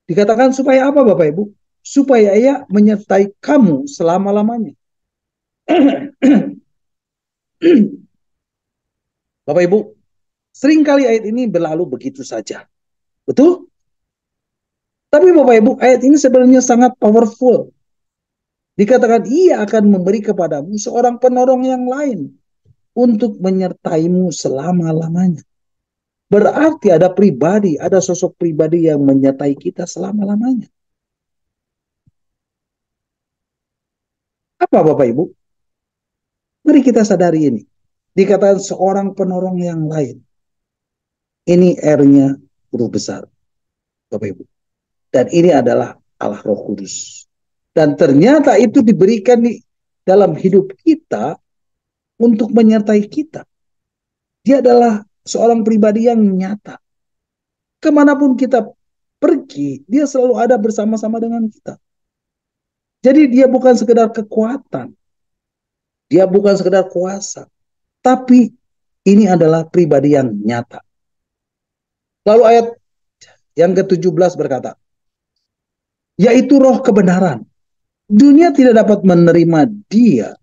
Dikatakan supaya apa Bapak Ibu? Supaya ia menyertai kamu selama-lamanya. Bapak Ibu, seringkali ayat ini berlalu begitu saja. Betul? Tapi Bapak Ibu, ayat ini sebenarnya sangat powerful. Dikatakan ia akan memberi kepadamu seorang penolong yang lain untuk menyertaimu selama-lamanya. Berarti ada pribadi, ada sosok pribadi yang menyertai kita selama-lamanya. Apa Bapak Ibu? Mari kita sadari ini. Dikatakan seorang penolong yang lain. Ini R-nya huruf besar, Bapak Ibu. Dan ini adalah Allah Roh Kudus. Dan ternyata itu diberikan di dalam hidup kita untuk menyertai kita. Dia adalah seorang pribadi yang nyata. Kemanapun kita pergi, dia selalu ada bersama-sama dengan kita. Jadi dia bukan sekedar kekuatan, dia bukan sekedar kuasa, tapi ini adalah pribadi yang nyata. Lalu ayat yang ke-17 berkata, yaitu roh kebenaran. Dunia tidak dapat menerima dia,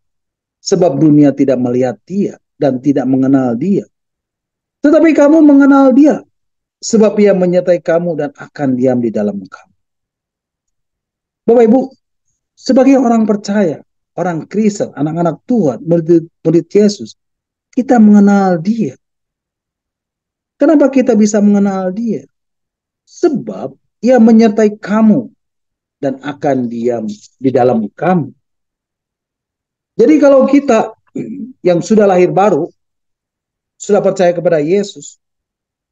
sebab dunia tidak melihat dia dan tidak mengenal dia. Tetapi kamu mengenal dia, sebab ia menyertai kamu dan akan diam di dalam kamu. Bapak Ibu, sebagai orang percaya, orang Kristen, anak-anak Tuhan, murid Yesus, kita mengenal dia. Kenapa kita bisa mengenal dia? Sebab ia menyertai kamu dan akan diam di dalam kamu. Jadi kalau kita yang sudah lahir baru, sudah percaya kepada Yesus,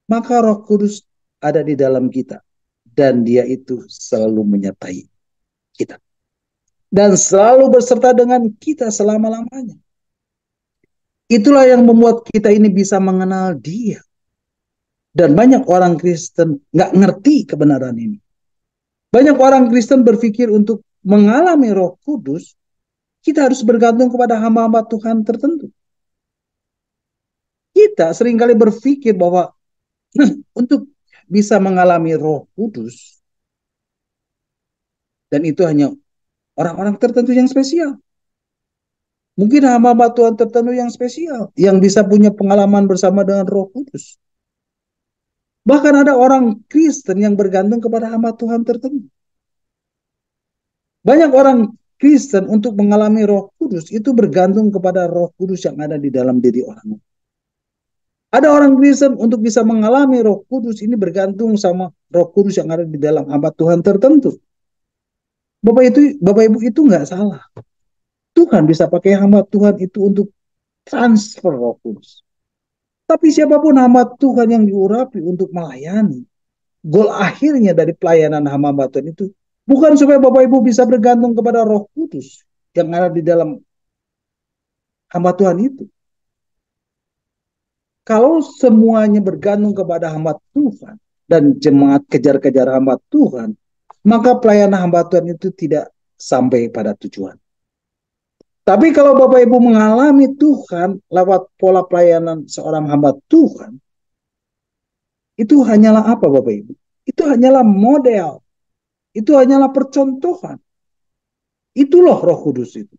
maka Roh Kudus ada di dalam kita. Dan dia itu selalu menyertai kita. Dan selalu berserta dengan kita selama-lamanya. Itulah yang membuat kita ini bisa mengenal dia. Dan banyak orang Kristen nggak ngerti kebenaran ini. Banyak orang Kristen berpikir untuk mengalami Roh Kudus, kita harus bergantung kepada hamba-hamba Tuhan tertentu. Kita seringkali berpikir bahwa untuk bisa mengalami Roh Kudus, dan itu hanya orang-orang tertentu yang spesial. Mungkin hamba-hamba Tuhan tertentu yang spesial, yang bisa punya pengalaman bersama dengan Roh Kudus. Bahkan ada orang Kristen yang bergantung kepada hamba Tuhan tertentu. Banyak orang Kristen untuk mengalami Roh Kudus itu bergantung kepada Roh Kudus yang ada di dalam diri orang. Ada orang Kristen untuk bisa mengalami Roh Kudus ini bergantung sama Roh Kudus yang ada di dalam hamba Tuhan tertentu. Bapak Ibu itu nggak salah. Tuhan bisa pakai hamba Tuhan itu untuk transfer Roh Kudus. Tapi siapapun hamba Tuhan yang diurapi untuk melayani, goal akhirnya dari pelayanan hamba Tuhan itu bukan supaya Bapak Ibu bisa bergantung kepada Roh Kudus yang ada di dalam hamba Tuhan itu. Kalau semuanya bergantung kepada hamba Tuhan dan jemaat kejar-kejar hamba Tuhan, maka pelayanan hamba Tuhan itu tidak sampai pada tujuan. Tapi kalau Bapak Ibu mengalami Tuhan lewat pola pelayanan seorang hamba Tuhan, itu hanyalah apa Bapak Ibu? Itu hanyalah model. Itu hanyalah percontohan. Itulah Roh Kudus itu.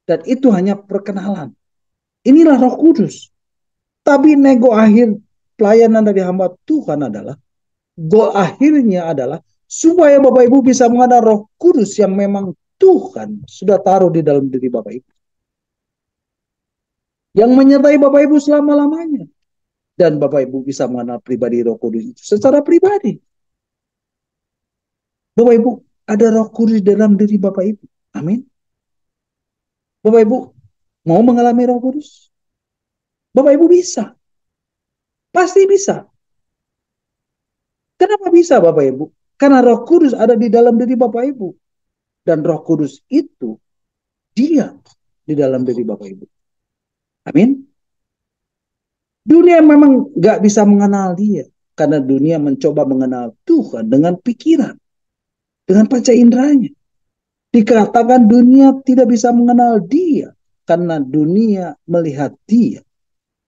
Dan itu hanya perkenalan. Inilah Roh Kudus. Tapi nego akhir pelayanan dari hamba Tuhan adalah, goal akhirnya adalah supaya Bapak Ibu bisa mengenal Roh Kudus yang memang Tuhan sudah taruh di dalam diri Bapak Ibu. Yang menyertai Bapak Ibu selama-lamanya. Dan Bapak Ibu bisa mengenal pribadi Roh Kudus itu secara pribadi. Bapak Ibu, ada Roh Kudus dalam diri Bapak Ibu. Amin. Bapak Ibu, mau mengalami Roh Kudus? Bapak Ibu bisa. Pasti bisa. Kenapa bisa Bapak Ibu? Karena Roh Kudus ada di dalam diri Bapak Ibu. Dan Roh Kudus itu dia di dalam diri Bapak Ibu. Amin. Dunia memang nggak bisa mengenal dia. Karena dunia mencoba mengenal Tuhan dengan pikiran. Dengan panca inderanya. Dikatakan dunia tidak bisa mengenal dia. Karena dunia melihat dia.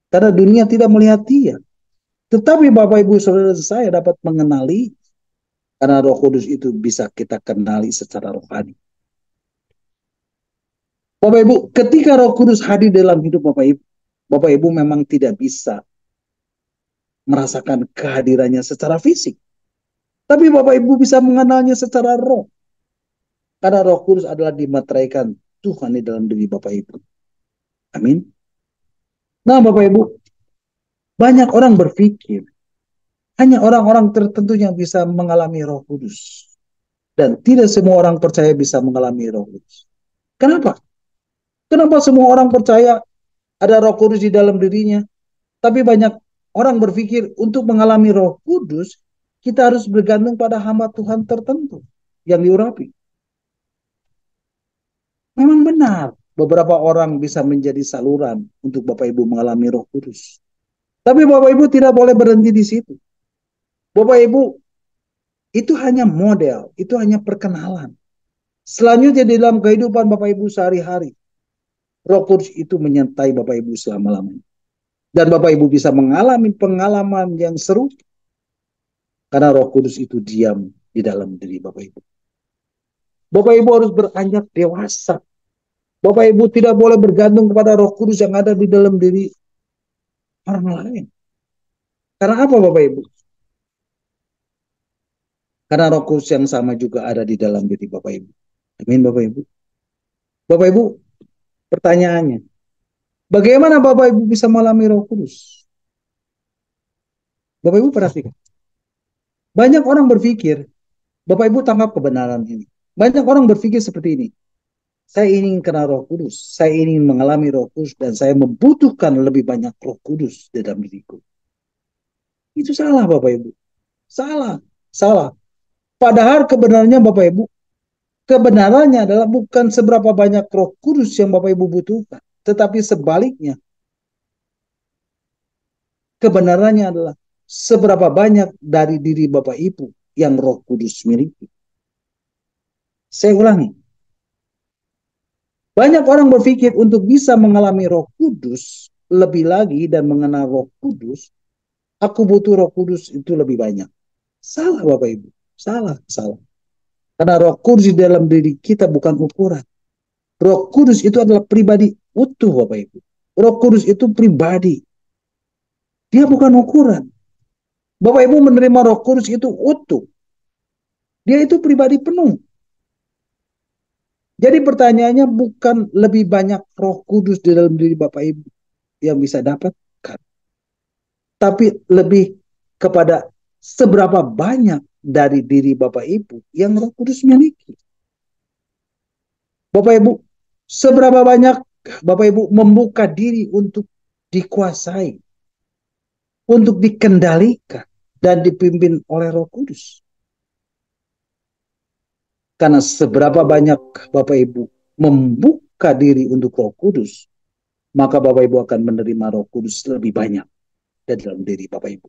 Karena dunia tidak melihat dia. Tetapi Bapak Ibu Saudara saya dapat mengenali. Karena Roh Kudus itu bisa kita kenali secara rohani. Bapak Ibu, ketika Roh Kudus hadir dalam hidup Bapak Ibu memang tidak bisa merasakan kehadirannya secara fisik. Tapi Bapak Ibu bisa mengenalnya secara roh. Karena Roh Kudus adalah dimateraikan Tuhan di dalam diri Bapak Ibu. Amin. Nah Bapak Ibu, Banyak orang berpikir hanya orang-orang tertentu yang bisa mengalami Roh Kudus. Dan tidak semua orang percaya bisa mengalami Roh Kudus. Kenapa? Kenapa semua orang percaya ada Roh Kudus di dalam dirinya? Tapi banyak orang berpikir untuk mengalami Roh Kudus, kita harus bergantung pada hamba Tuhan tertentu yang diurapi. Memang benar, beberapa orang bisa menjadi saluran untuk Bapak Ibu mengalami Roh Kudus. Tapi Bapak Ibu tidak boleh berhenti di situ. Bapak Ibu, itu hanya model, itu hanya perkenalan. Selanjutnya di dalam kehidupan Bapak Ibu sehari-hari, Roh Kudus itu menyertai Bapak Ibu selama-lamanya. Dan Bapak Ibu bisa mengalami pengalaman yang seru karena Roh Kudus itu diam di dalam diri Bapak Ibu. Bapak Ibu harus beranjak dewasa. Bapak Ibu tidak boleh bergantung kepada Roh Kudus yang ada di dalam diri orang lain. Karena apa Bapak Ibu? Karena Roh Kudus yang sama juga ada di dalam diri Bapak Ibu. Amin Bapak Ibu. Bapak Ibu, pertanyaannya, bagaimana Bapak Ibu bisa mengalami Roh Kudus? Bapak Ibu perhatikan. Banyak orang berpikir, Bapak Ibu tangkap kebenaran ini. Banyak orang berpikir seperti ini. Saya ingin kena Roh Kudus, saya ingin mengalami Roh Kudus, dan saya membutuhkan lebih banyak Roh Kudus di dalam diriku. Itu salah Bapak Ibu. Salah. Salah. Padahal kebenarannya Bapak Ibu, kebenarannya adalah bukan seberapa banyak Roh Kudus yang Bapak Ibu butuhkan. Tetapi sebaliknya, kebenarannya adalah seberapa banyak dari diri Bapak Ibu yang Roh Kudus miliki. Saya ulangi. Banyak orang berpikir untuk bisa mengalami Roh Kudus lebih lagi dan mengenal Roh Kudus, aku butuh Roh Kudus itu lebih banyak. Salah Bapak Ibu. Salah, salah. Karena Roh Kudus di dalam diri kita bukan ukuran. Roh Kudus itu adalah pribadi utuh Bapak Ibu. Roh Kudus itu pribadi. Dia bukan ukuran. Bapak Ibu menerima Roh Kudus itu utuh. Dia itu pribadi penuh. Jadi pertanyaannya bukan lebih banyak Roh Kudus di dalam diri Bapak Ibu yang bisa dapatkan, tapi lebih kepada seberapa banyak dari diri Bapak Ibu yang Roh Kudus miliki. Bapak Ibu, seberapa banyak Bapak Ibu membuka diri untuk dikuasai, untuk dikendalikan dan dipimpin oleh Roh Kudus. Karena seberapa banyak Bapak Ibu membuka diri untuk Roh Kudus, maka Bapak Ibu akan menerima Roh Kudus lebih banyak dari dalam diri Bapak Ibu.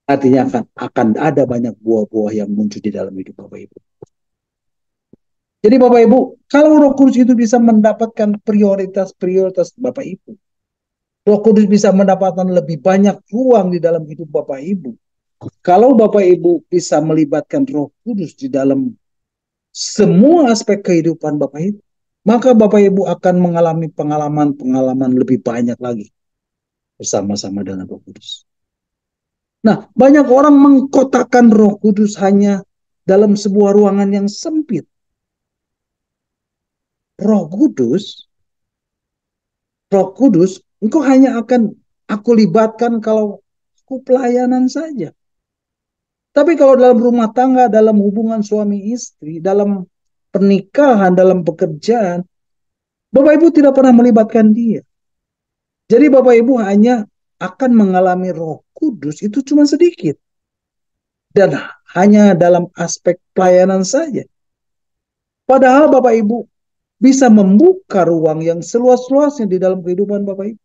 Artinya akan ada banyak buah-buah yang muncul di dalam hidup Bapak Ibu. Jadi Bapak Ibu, kalau Roh Kudus itu bisa mendapatkan prioritas-prioritas Bapak Ibu, Roh Kudus bisa mendapatkan lebih banyak ruang di dalam hidup Bapak Ibu. Kalau Bapak Ibu bisa melibatkan Roh Kudus di dalam semua aspek kehidupan Bapak Ibu, maka Bapak Ibu akan mengalami pengalaman-pengalaman lebih banyak lagi bersama-sama dengan Roh Kudus. Nah, banyak orang mengkotakkan Roh Kudus hanya dalam sebuah ruangan yang sempit. Roh Kudus, Roh Kudus, engkau hanya akan aku libatkan kalau aku pelayanan saja. Tapi kalau dalam rumah tangga, dalam hubungan suami istri, dalam pernikahan, dalam pekerjaan, Bapak Ibu tidak pernah melibatkan dia. Jadi Bapak Ibu hanya akan mengalami Roh Kudus itu cuma sedikit. Dan hanya dalam aspek pelayanan saja. Padahal Bapak Ibu bisa membuka ruang yang seluas-luasnya di dalam kehidupan Bapak Ibu.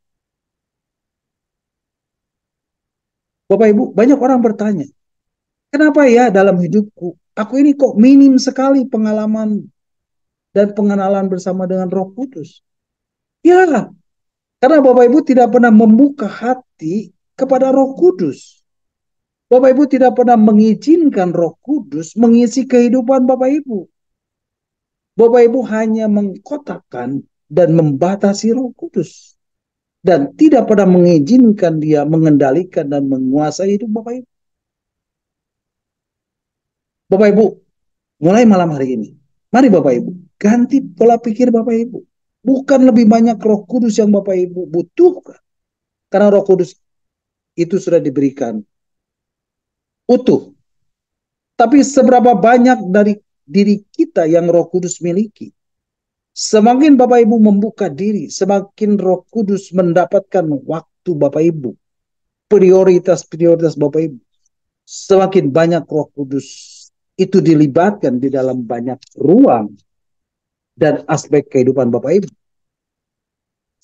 Bapak Ibu, banyak orang bertanya, kenapa ya dalam hidupku, aku ini kok minim sekali pengalaman dan pengenalan bersama dengan Roh Kudus? Ya, karena Bapak Ibu tidak pernah membuka hati kepada Roh Kudus. Bapak Ibu tidak pernah mengizinkan Roh Kudus mengisi kehidupan Bapak Ibu. Bapak Ibu hanya mengkotakkan dan membatasi Roh Kudus. Dan tidak pernah mengizinkan dia mengendalikan dan menguasai hidup Bapak Ibu. Bapak Ibu, mulai malam hari ini, mari Bapak Ibu, ganti pola pikir Bapak Ibu. Bukan lebih banyak Roh Kudus yang Bapak Ibu butuhkan. Karena Roh Kudus itu sudah diberikan utuh. Tapi seberapa banyak dari diri kita yang Roh Kudus miliki? Semakin Bapak Ibu membuka diri, semakin Roh Kudus mendapatkan waktu Bapak Ibu, prioritas-prioritas Bapak Ibu. Semakin banyak Roh Kudus itu dilibatkan di dalam banyak ruang dan aspek kehidupan Bapak Ibu.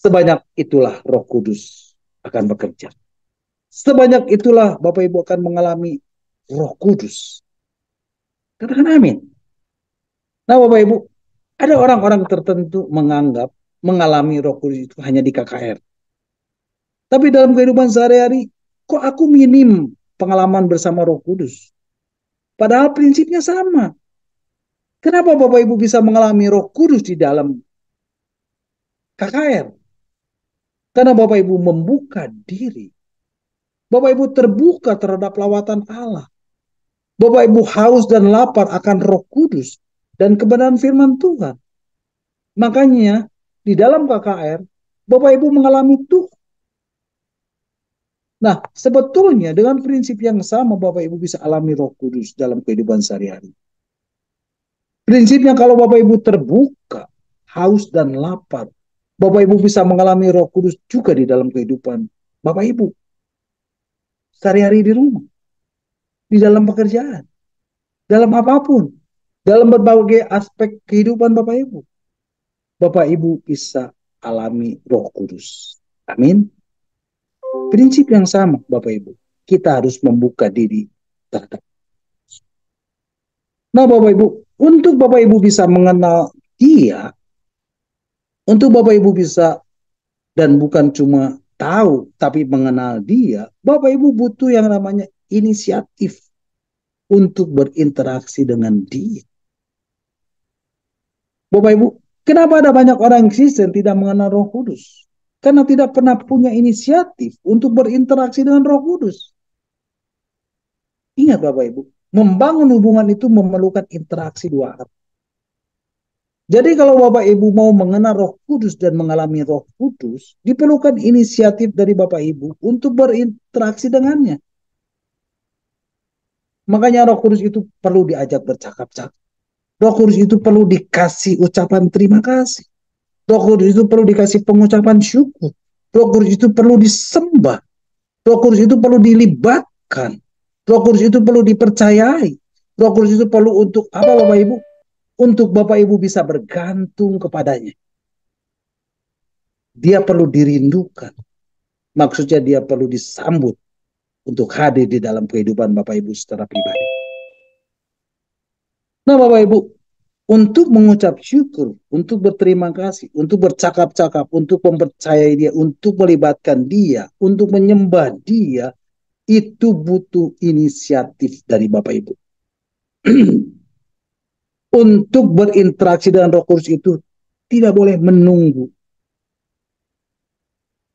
Sebanyak itulah Roh Kudus akan bekerja. Sebanyak itulah Bapak Ibu akan mengalami Roh Kudus. Katakan amin. Nah Bapak Ibu, ada orang-orang tertentu menganggap mengalami Roh Kudus itu hanya di KKR. Tapi dalam kehidupan sehari-hari, kok aku minim pengalaman bersama Roh Kudus? Padahal prinsipnya sama. Kenapa Bapak Ibu bisa mengalami Roh Kudus di dalam KKR? Karena Bapak Ibu membuka diri. Bapak Ibu terbuka terhadap lawatan Allah. Bapak Ibu haus dan lapar akan Roh Kudus dan kebenaran firman Tuhan. Makanya di dalam KKR, Bapak Ibu mengalami Tuhan. Nah, sebetulnya dengan prinsip yang sama Bapak Ibu bisa alami Roh Kudus dalam kehidupan sehari-hari. Prinsipnya kalau Bapak Ibu terbuka, haus dan lapar, Bapak Ibu bisa mengalami Roh Kudus juga di dalam kehidupan Bapak Ibu. Sehari-hari di rumah, di dalam pekerjaan, dalam apapun, dalam berbagai aspek kehidupan Bapak Ibu. Bapak Ibu bisa alami Roh Kudus. Amin. Prinsip yang sama Bapak Ibu. Kita harus membuka diri terhadap. Nah Bapak Ibu, untuk Bapak Ibu bisa mengenal Dia, untuk Bapak Ibu bisa dan bukan cuma tahu tapi mengenal Dia, Bapak Ibu butuh yang namanya inisiatif untuk berinteraksi dengan Dia. Bapak Ibu, kenapa ada banyak orang Kristen tidak mengenal Roh Kudus? Karena tidak pernah punya inisiatif untuk berinteraksi dengan Roh Kudus. Ingat Bapak Ibu, membangun hubungan itu memerlukan interaksi dua arah. Jadi kalau Bapak Ibu mau mengenal Roh Kudus dan mengalami Roh Kudus, diperlukan inisiatif dari Bapak Ibu untuk berinteraksi dengannya. Makanya Roh Kudus itu perlu diajak bercakap-cakap. Roh Kudus itu perlu dikasih ucapan terima kasih. Roh Kudus itu perlu dikasih pengucapan syukur. Roh Kudus itu perlu disembah. Roh Kudus itu perlu dilibatkan. Roh Kudus itu perlu dipercayai. Roh Kudus itu perlu untuk apa Bapak Ibu? Untuk Bapak Ibu bisa bergantung kepadanya. Dia perlu dirindukan. Maksudnya dia perlu disambut untuk hadir di dalam kehidupan Bapak Ibu secara pribadi. Nah Bapak Ibu, untuk mengucap syukur, untuk berterima kasih, untuk bercakap-cakap, untuk mempercayai dia, untuk melibatkan dia, untuk menyembah dia, itu butuh inisiatif dari Bapak Ibu. Untuk berinteraksi dengan Roh Kudus itu tidak boleh menunggu.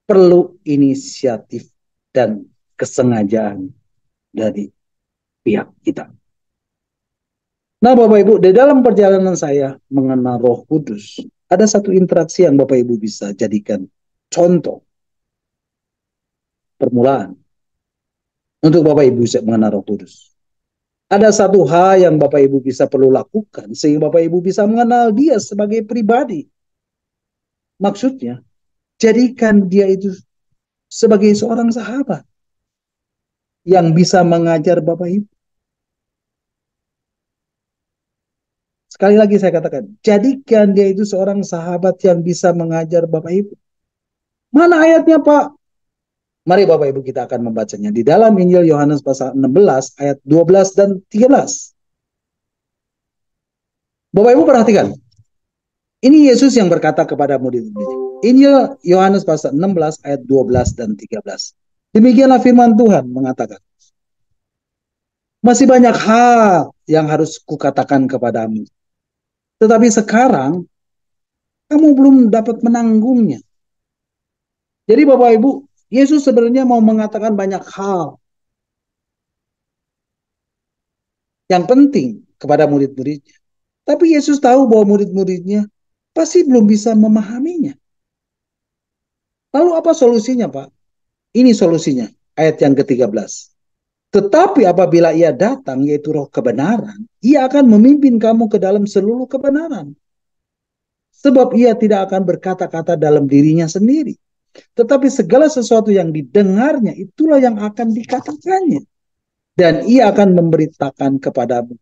Perlu inisiatif dan kesengajaan dari pihak kita. Nah Bapak Ibu, di dalam perjalanan saya mengenal Roh Kudus, ada satu interaksi yang Bapak Ibu bisa jadikan contoh permulaan untuk Bapak Ibu bisa mengenal Roh Kudus. Ada satu hal yang Bapak Ibu bisa perlu lakukan sehingga Bapak Ibu bisa mengenal dia sebagai pribadi. Maksudnya, jadikan dia itu sebagai seorang sahabat yang bisa mengajar Bapak Ibu. Sekali lagi saya katakan, jadikan dia itu seorang sahabat yang bisa mengajar Bapak Ibu. Mana ayatnya Pak? Mari Bapak Ibu kita akan membacanya. Di dalam Injil Yohanes pasal 16 ayat 12 dan 13. Bapak Ibu perhatikan. Ini Yesus yang berkata kepada murid-muridnya. Injil Yohanes pasal 16 ayat 12 dan 13. Demikianlah firman Tuhan mengatakan. Masih banyak hal yang harus kukatakan kepadamu. Tetapi sekarang kamu belum dapat menanggungnya. Jadi Bapak Ibu, Yesus sebenarnya mau mengatakan banyak hal yang penting kepada murid-muridnya. Tapi Yesus tahu bahwa murid-muridnya pasti belum bisa memahaminya. Lalu apa solusinya Pak? Ini solusinya. Ayat yang ke-13. Tetapi apabila ia datang, yaitu roh kebenaran, ia akan memimpin kamu ke dalam seluruh kebenaran. Sebab ia tidak akan berkata-kata dalam dirinya sendiri. Tetapi segala sesuatu yang didengarnya, itulah yang akan dikatakannya. Dan ia akan memberitakan kepadamu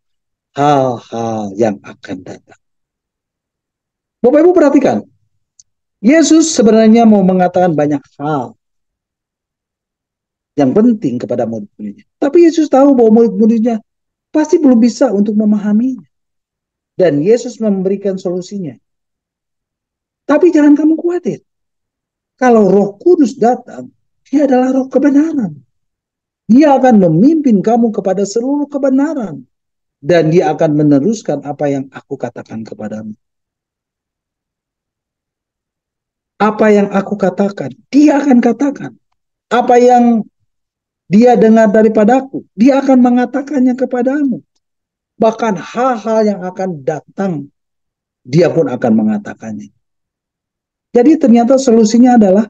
hal-hal yang akan datang. Bapak Ibu perhatikan, Yesus sebenarnya mau mengatakan banyak hal yang penting kepada murid-muridnya. Tapi Yesus tahu bahwa murid-muridnya pasti belum bisa untuk memahaminya. Dan Yesus memberikan solusinya. Tapi jangan kamu khawatir. Kalau Roh Kudus datang, dia adalah roh kebenaran. Dia akan memimpin kamu kepada seluruh kebenaran. Dan dia akan meneruskan apa yang aku katakan kepadamu. Apa yang aku katakan, dia akan katakan. Apa yang dia dengar daripadaku, dia akan mengatakannya kepadamu. Bahkan hal-hal yang akan datang, dia pun akan mengatakannya. Jadi ternyata solusinya adalah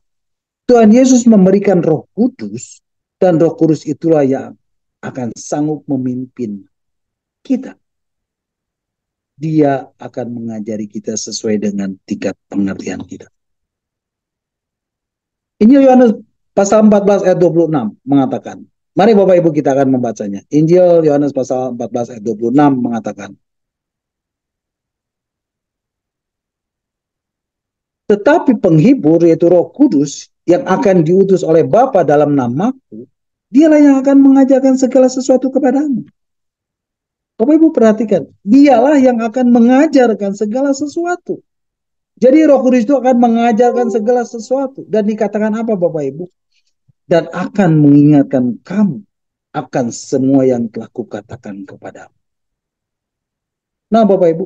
Tuhan Yesus memberikan Roh Kudus, dan Roh Kudus itulah yang akan sanggup memimpin kita. Dia akan mengajari kita sesuai dengan tingkat pengertian kita. Injil Yohanes pasal 14 ayat 26 mengatakan, mari Bapak Ibu kita akan membacanya. Injil Yohanes pasal 14 ayat 26 mengatakan, tetapi penghibur yaitu Roh Kudus yang akan diutus oleh Bapa dalam namaku, dialah yang akan mengajarkan segala sesuatu kepadamu. Bapak Ibu perhatikan, dialah yang akan mengajarkan segala sesuatu. Jadi Roh Kudus itu akan mengajarkan segala sesuatu. Dan dikatakan apa Bapak Ibu? Dan akan mengingatkan kamu akan semua yang telah kukatakan kepadamu. Nah Bapak Ibu,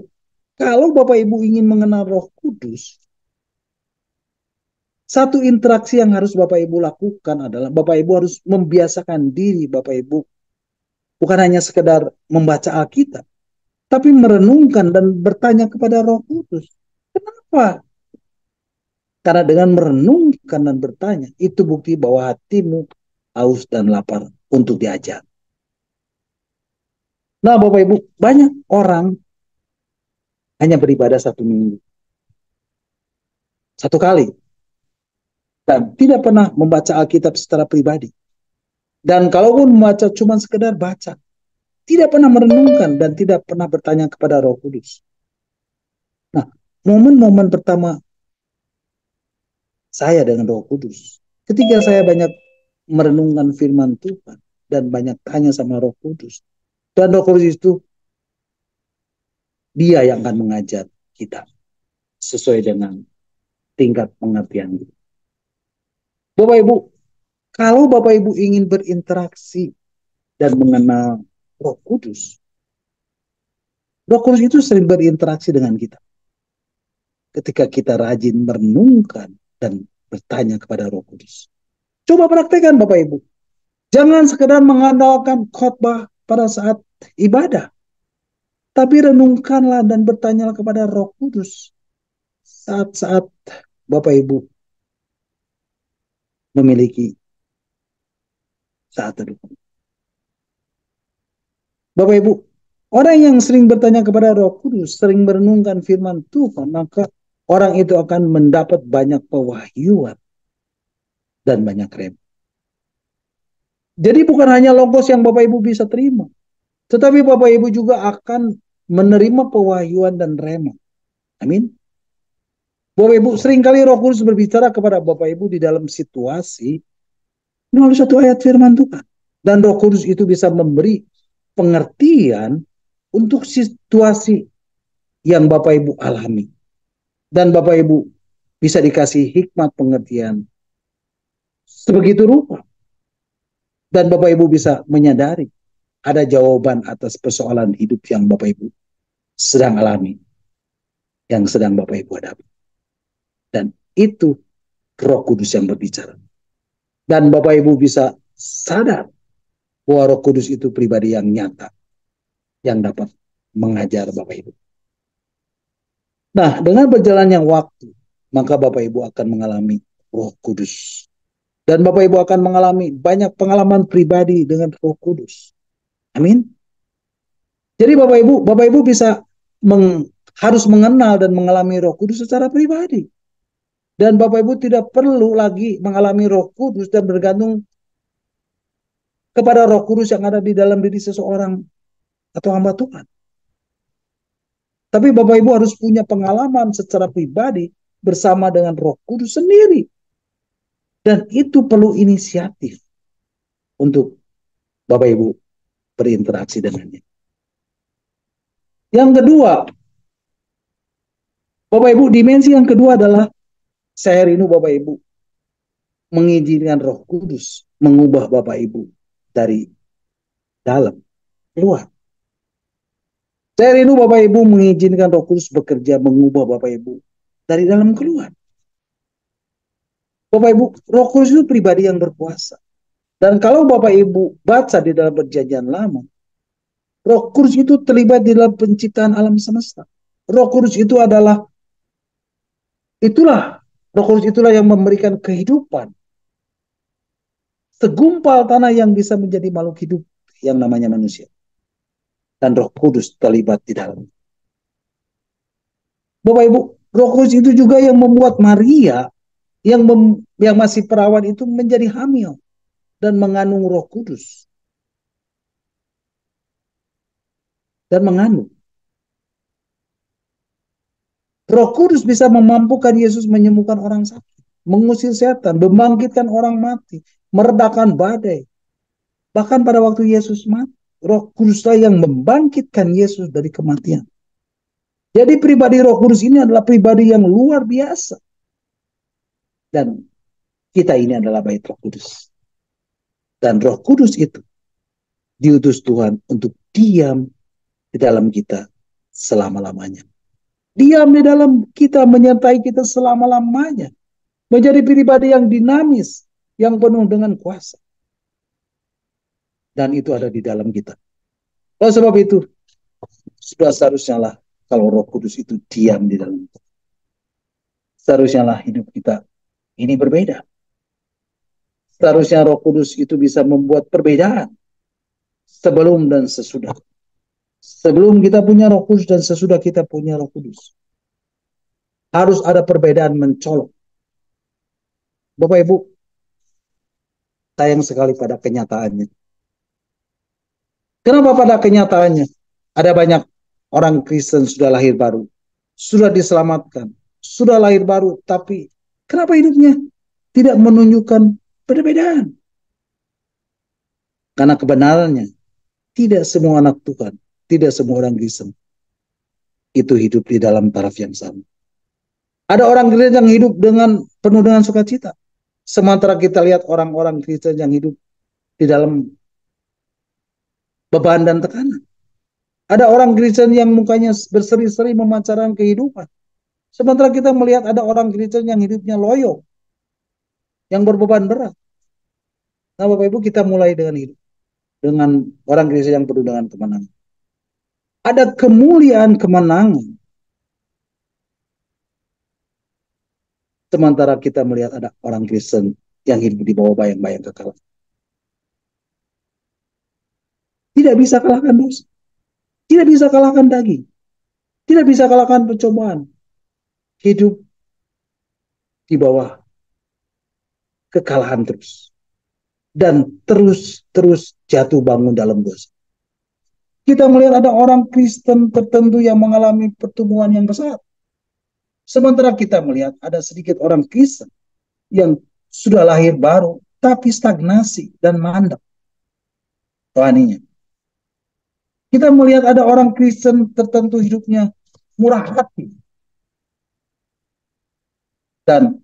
kalau Bapak Ibu ingin mengenal Roh Kudus, satu interaksi yang harus Bapak Ibu lakukan adalah Bapak Ibu harus membiasakan diri Bapak Ibu. Bukan hanya sekedar membaca Alkitab, tapi merenungkan dan bertanya kepada Roh Kudus. Kenapa? Karena dengan merenungkan dan bertanya, itu bukti bahwa hatimu haus dan lapar untuk diajar. Nah Bapak Ibu, banyak orang hanya beribadah 1 minggu. 1 kali. Dan tidak pernah membaca Alkitab secara pribadi. Dan kalaupun membaca cuma sekedar baca. Tidak pernah merenungkan dan tidak pernah bertanya kepada Roh Kudus. Nah, momen-momen pertama saya dengan Roh Kudus. Ketika saya banyak merenungkan firman Tuhan. Dan banyak tanya sama Roh Kudus. Dan Roh Kudus itu dia yang akan mengajar kita sesuai dengan tingkat pengertian kita. Bapak Ibu, kalau Bapak Ibu ingin berinteraksi dan mengenal Roh Kudus, Roh Kudus itu sering berinteraksi dengan kita. Ketika kita rajin merenungkan dan bertanya kepada Roh Kudus. Coba praktekkan Bapak Ibu. Jangan sekedar mengandalkan khotbah pada saat ibadah. Tapi renungkanlah dan bertanyalah kepada Roh Kudus saat-saat Bapak Ibu memiliki saat teduh. Bapak Ibu, orang yang sering bertanya kepada Roh Kudus, sering merenungkan firman Tuhan, maka orang itu akan mendapat banyak pewahyuan dan banyak rema. Jadi bukan hanya logos yang Bapak Ibu bisa terima, tetapi Bapak Ibu juga akan menerima pewahyuan dan rema. Amin. Bapak Ibu, seringkali Roh Kudus berbicara kepada Bapak Ibu di dalam situasi melalui satu ayat firman Tuhan. Dan Roh Kudus itu bisa memberi pengertian untuk situasi yang Bapak Ibu alami. Dan Bapak Ibu bisa dikasih hikmat pengertian sebegitu rupa. Dan Bapak Ibu bisa menyadari ada jawaban atas persoalan hidup yang Bapak Ibu sedang alami, yang sedang Bapak Ibu hadapi. Dan itu Roh Kudus yang berbicara. Dan Bapak Ibu bisa sadar bahwa Roh Kudus itu pribadi yang nyata, yang dapat mengajar Bapak Ibu. Nah, dengan berjalannya waktu, maka Bapak Ibu akan mengalami Roh Kudus Dan Bapak Ibu akan mengalami banyak pengalaman pribadi dengan Roh Kudus. Amin. Jadi Bapak Ibu bisa harus mengenal dan mengalami Roh Kudus secara pribadi. Dan Bapak Ibu tidak perlu lagi mengalami Roh Kudus dan bergantung kepada Roh Kudus yang ada di dalam diri seseorang atau hamba Tuhan. Tapi Bapak Ibu harus punya pengalaman secara pribadi bersama dengan Roh Kudus sendiri. Dan itu perlu inisiatif untuk Bapak Ibu berinteraksi dengannya. Yang kedua, Bapak Ibu, dimensi yang kedua adalah saya rindu Bapak Ibu mengizinkan Roh Kudus mengubah Bapak Ibu dari dalam keluar. Saya rindu Bapak Ibu mengizinkan Roh Kudus bekerja mengubah Bapak Ibu dari dalam keluar. Bapak Ibu, Roh Kudus itu pribadi yang berkuasa. Dan kalau Bapak Ibu baca di dalam Perjanjian Lama, Roh Kudus itu terlibat di dalam penciptaan alam semesta. Roh Kudus itu Roh Kudus itulah yang memberikan kehidupan. Segumpal tanah yang bisa menjadi makhluk hidup yang namanya manusia. Dan Roh Kudus terlibat di dalam. Bapak Ibu, Roh Kudus itu juga yang membuat Maria yang masih perawan itu menjadi hamil dan mengandung Roh Kudus. Dan mengandung. Roh Kudus bisa memampukan Yesus menyembuhkan orang sakit, mengusir setan, membangkitkan orang mati, meredakan badai. Bahkan pada waktu Yesus mati, Roh Kuduslah yang membangkitkan Yesus dari kematian. Jadi pribadi Roh Kudus ini adalah pribadi yang luar biasa. Dan kita ini adalah bait Roh Kudus. Dan Roh Kudus itu diutus Tuhan untuk diam di dalam kita selama-lamanya. Diam di dalam kita, menyertai kita selama-lamanya. Menjadi pribadi yang dinamis, yang penuh dengan kuasa. Dan itu ada di dalam kita. Oleh sebab itu, sudah seharusnya lah kalau Roh Kudus itu diam di dalam kita. Seharusnya lah hidup kita ini berbeda. Seharusnya Roh Kudus itu bisa membuat perbedaan sebelum dan sesudah. Sebelum kita punya Roh Kudus dan sesudah kita punya Roh Kudus. Harus ada perbedaan mencolok. Bapak Ibu, sayang sekali pada kenyataannya. Kenapa pada kenyataannya? Ada banyak orang Kristen sudah lahir baru, sudah diselamatkan, sudah lahir baru, tapi kenapa hidupnya tidak menunjukkan perbedaan? Karena kebenarannya, tidak semua anak Tuhan, tidak semua orang Kristen itu hidup di dalam taraf yang sama. Ada orang Kristen yang hidup penuh dengan sukacita. Sementara kita lihat orang-orang Kristen yang hidup di dalam beban dan tekanan. Ada orang Kristen yang mukanya berseri-seri memancarkan kehidupan. Sementara kita melihat ada orang Kristen yang hidupnya loyo, yang berbeban berat. Nah Bapak Ibu, kita mulai dengan hidup. Dengan orang Kristen yang penuh dengan kemenangan. Ada kemuliaan kemenangan. Sementara kita melihat ada orang Kristen yang hidup di bawah bayang-bayang kekalahan. Tidak bisa kalahkan dosa. Tidak bisa kalahkan daging. Tidak bisa kalahkan pencobaan. Hidup di bawah kekalahan terus. Dan terus jatuh bangun dalam dosa. Kita melihat ada orang Kristen tertentu yang mengalami pertumbuhan yang besar. Sementara kita melihat ada sedikit orang Kristen yang sudah lahir baru, tapi stagnasi dan mandek rohaninya. Kita melihat ada orang Kristen tertentu hidupnya murah hati. Dan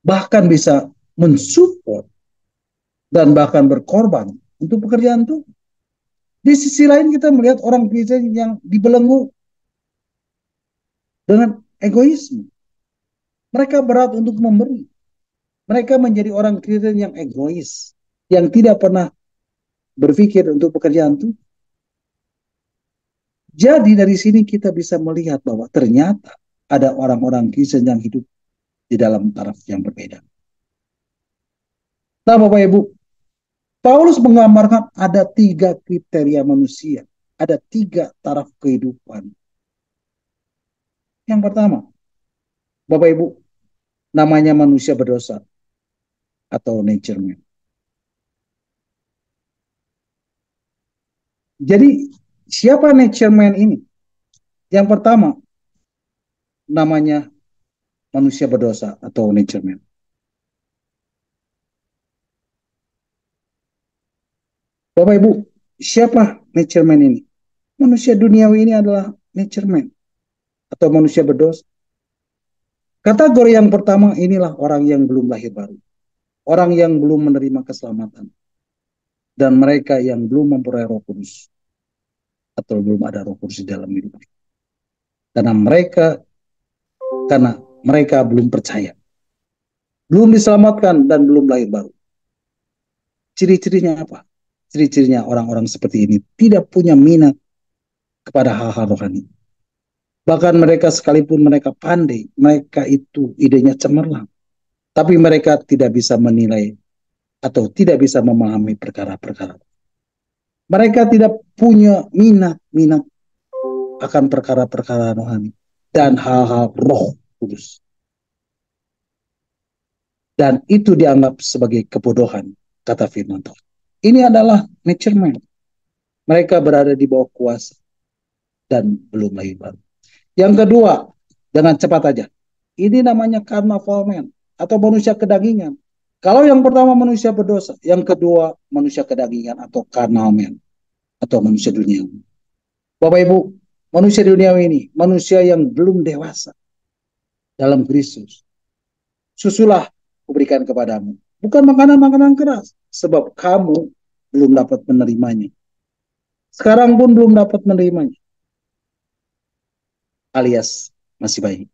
bahkan bisa mensupport dan bahkan berkorban untuk pekerjaan Tuhan. Di sisi lain kita melihat orang Kristen yang dibelenggu dengan egoisme. Mereka berat untuk memberi. Mereka menjadi orang Kristen yang egois, yang tidak pernah berpikir untuk pekerjaan Tuhan. Jadi dari sini kita bisa melihat bahwa ternyata ada orang-orang Kristen yang hidup di dalam taraf yang berbeda. Nah, Bapak Ibu, Paulus menggambarkan ada 3 kriteria manusia. Ada 3 taraf kehidupan. Yang pertama, Bapak Ibu, namanya manusia berdosa atau nature man. Jadi, siapa nature man ini? Yang pertama, namanya manusia berdosa atau nature man. Bapak Ibu, siapa nature man ini? Manusia duniawi ini adalah nature man atau manusia berdosa. Kategori yang pertama inilah orang yang belum lahir baru. Orang yang belum menerima keselamatan. Dan mereka yang belum memperoleh Roh Kudus. Atau belum ada Roh Kudus di dalam hidup. Karena mereka belum percaya. Belum diselamatkan dan belum lahir baru. Ciri-cirinya apa? Ciri-cirinya orang-orang seperti ini tidak punya minat kepada hal-hal rohani. Bahkan mereka sekalipun mereka pandai, mereka itu idenya cemerlang. Tapi mereka tidak bisa menilai atau tidak bisa memahami perkara-perkara. Mereka tidak punya minat akan perkara-perkara rohani dan hal-hal roh kudus. Dan itu dianggap sebagai kebodohan, kata firman Tuhan. Ini adalah nature man. Mereka berada di bawah kuasa dan belum lahir baru. Yang kedua, dengan cepat aja. Ini namanya carnal man atau manusia kedagingan. Kalau yang pertama manusia berdosa, yang kedua manusia kedagingan atau carnal man atau manusia dunia. Bapak Ibu, manusia dunia ini manusia yang belum dewasa dalam Kristus. Susulah kuberikan kepadamu. Bukan makanan-makanan keras, sebab kamu belum dapat menerimanya. Sekarang pun belum dapat menerimanya, alias masih bayi.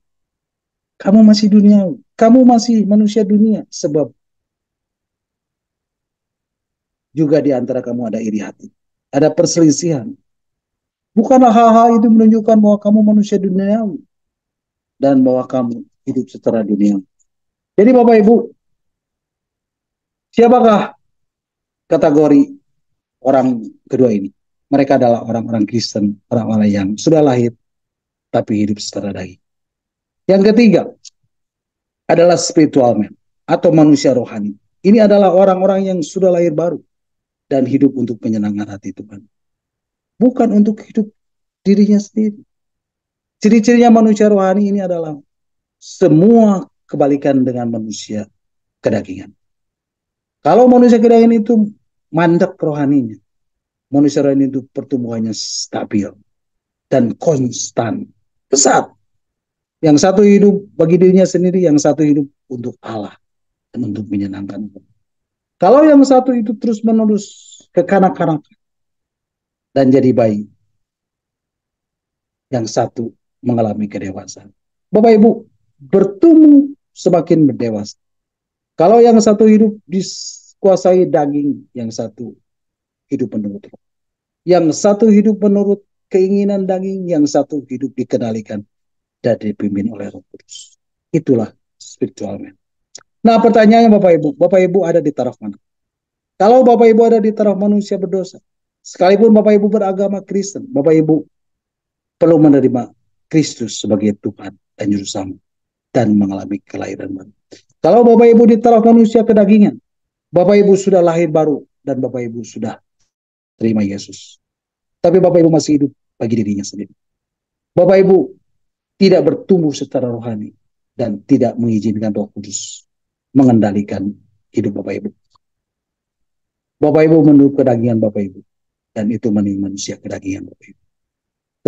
Kamu masih duniawi, kamu masih manusia dunia, sebab juga di antara kamu ada iri hati, ada perselisihan. Bukanlah hal-hal itu menunjukkan bahwa kamu manusia duniawi dan bahwa kamu hidup secara dunia. Jadi Bapak Ibu, siapakah kategori orang kedua ini? Mereka adalah orang-orang Kristen, orang-orang yang sudah lahir tapi hidup secara daging. Yang ketiga adalah spiritual man atau manusia rohani. Ini adalah orang-orang yang sudah lahir baru dan hidup untuk menyenangkan hati Tuhan. Bukan untuk hidup dirinya sendiri. Ciri-cirinya manusia rohani ini adalah semua kebalikan dengan manusia kedagingan. Kalau manusia kedagingan itu mandek rohaninya, manusia rohani itu pertumbuhannya stabil dan konstan, pesat. Yang satu hidup bagi dirinya sendiri, yang satu hidup untuk Allah dan untuk menyenangkan. Kalau yang satu itu terus-menerus kekanak-kanakan dan jadi bayi, yang satu mengalami kedewasaan. Bapak Ibu, bertumbuh semakin berdewasa. Kalau yang satu hidup dikuasai daging, yang satu hidup menurut roh. Yang satu hidup menurut keinginan daging, yang satu hidup dikendalikan dan dipimpin oleh Roh Kudus. Itulah spiritual man. Nah, pertanyaannya Bapak Ibu ada di taraf mana? Kalau Bapak Ibu ada di taraf manusia berdosa, sekalipun Bapak Ibu beragama Kristen, Bapak Ibu perlu menerima Kristus sebagai Tuhan dan Juru Selamat dan mengalami kelahiran baru. Kalau Bapak Ibu di taraf manusia kedagingan, Bapak Ibu sudah lahir baru dan Bapak Ibu sudah terima Yesus. Tapi Bapak Ibu masih hidup bagi dirinya sendiri. Bapak Ibu tidak bertumbuh secara rohani dan tidak mengizinkan Roh Kudus mengendalikan hidup Bapak Ibu. Bapak Ibu menurut kedagingan Bapak Ibu dan itu manusia kedagingan Bapak Ibu.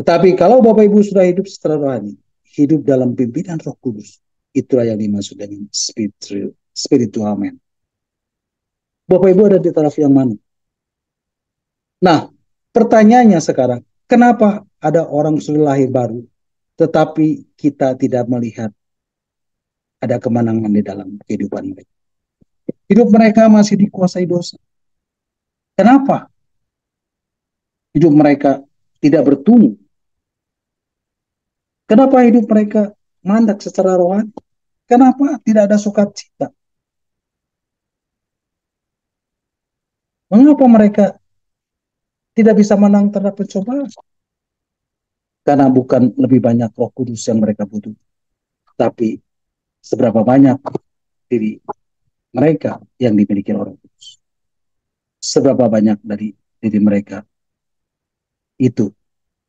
Tetapi kalau Bapak Ibu sudah hidup secara rohani, hidup dalam pimpinan Roh Kudus, itulah yang dimaksud dengan spiritual man. Bapak Ibu ada di taraf yang mana? Nah, pertanyaannya sekarang, kenapa ada orang sudah lahir baru, tetapi kita tidak melihat ada kemenangan di dalam kehidupan mereka? Hidup mereka masih dikuasai dosa. Kenapa hidup mereka tidak bertumbuh? Kenapa hidup mereka mandek secara rohani? Kenapa tidak ada sukacita? Mengapa mereka tidak bisa menang terhadap pencobaan? Karena bukan lebih banyak Roh Kudus yang mereka butuh, tapi seberapa banyak diri mereka yang dimiliki oleh Roh Kudus. Seberapa banyak dari diri mereka itu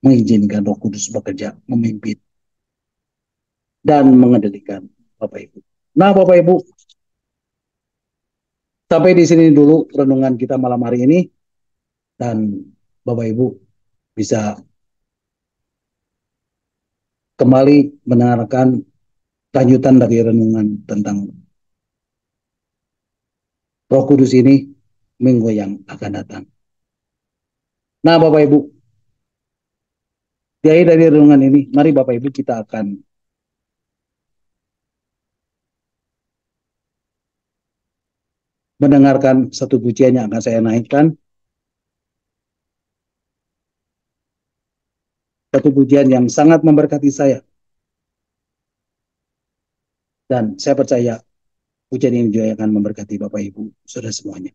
mengizinkan Roh Kudus bekerja, memimpin, dan mengendalikan Bapak Ibu. Nah, Bapak Ibu, sampai di sini dulu renungan kita malam hari ini, dan Bapak Ibu bisa kembali mendengarkan lanjutan dari renungan tentang Roh Kudus ini minggu yang akan datang. Nah, Bapak Ibu, di akhir dari renungan ini, mari Bapak Ibu kita akan mendengarkan satu pujian yang akan saya naikkan. Satu pujian yang sangat memberkati saya. Dan saya percaya pujian ini juga akan memberkati Bapak Ibu, saudara semuanya.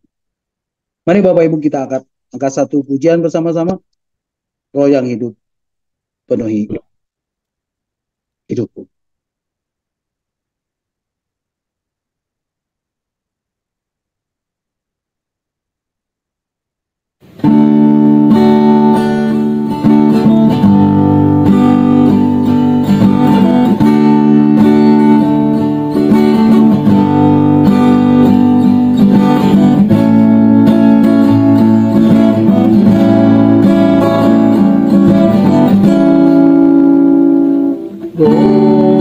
Mari Bapak Ibu kita angkat satu pujian bersama-sama. Roh yang hidup, penuhi hidupku. Roh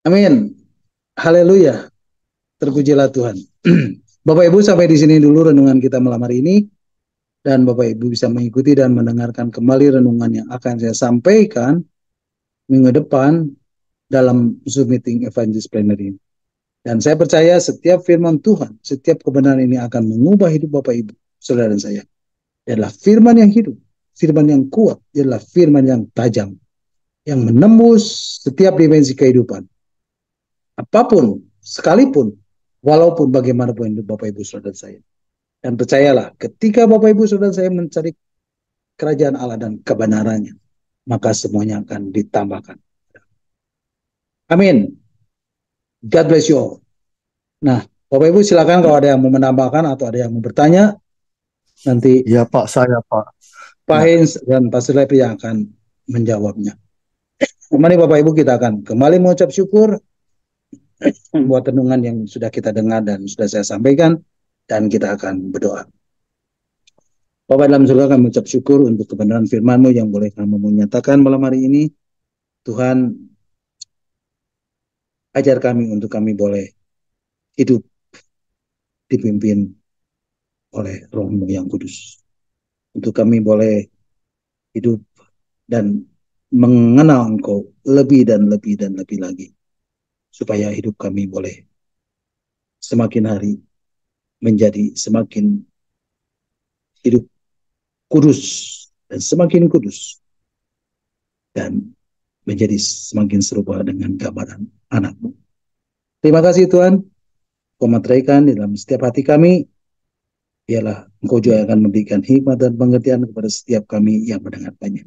Amin. Haleluya. Terpujilah Tuhan. Bapak Ibu, sampai di sini dulu renungan kita malam hari ini. Dan Bapak Ibu bisa mengikuti dan mendengarkan kembali renungan yang akan saya sampaikan minggu depan dalam Zoom meeting Evangelist Planner ini. Dan saya percaya setiap firman Tuhan, setiap kebenaran ini akan mengubah hidup Bapak Ibu, saudara dan saya. Dia adalah firman yang hidup, firman yang kuat, dia adalah firman yang tajam, yang menembus setiap dimensi kehidupan. Apapun, sekalipun, walaupun bagaimanapun hidup Bapak Ibu, saudara dan saya. Dan percayalah, ketika Bapak Ibu, saudara saya mencari kerajaan Allah dan kebenarannya, maka semuanya akan ditambahkan. Amin. God bless you all. Nah, Bapak Ibu silakan kalau ada yang mau menambahkan atau ada yang mau bertanya, nanti Ya Pak, saya Pak. Pak Ya. Hins dan Pak Lepi yang akan menjawabnya. Mari Bapak Ibu kita akan kembali mengucap syukur buat renungan yang sudah kita dengar dan sudah saya sampaikan, dan kita akan berdoa. Bapak dalam surga, kami mengucap syukur untuk kebenaran firman-Mu yang boleh kami menyatakan malam hari ini. Tuhan, ajar kami untuk kami boleh hidup dipimpin oleh Roh-Mu yang kudus. Untuk kami boleh hidup dan mengenal Engkau lebih dan lebih dan lebih lagi. Supaya hidup kami boleh semakin hari menjadi semakin hidup kudus dan semakin kudus. Dan menjadi semakin serupa dengan gambaran anak-Mu. Terima kasih Tuhan. Kau materaikan di dalam setiap hati kami. Biarlah Engkau juga akan memberikan hikmat dan pengertian kepada setiap kami yang mendengarkannya.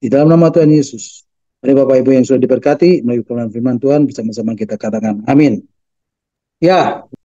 Di dalam nama Tuhan Yesus. Mari Bapak Ibu yang sudah diberkati, melalui firman Tuhan bersama-sama kita katakan amin. Ya.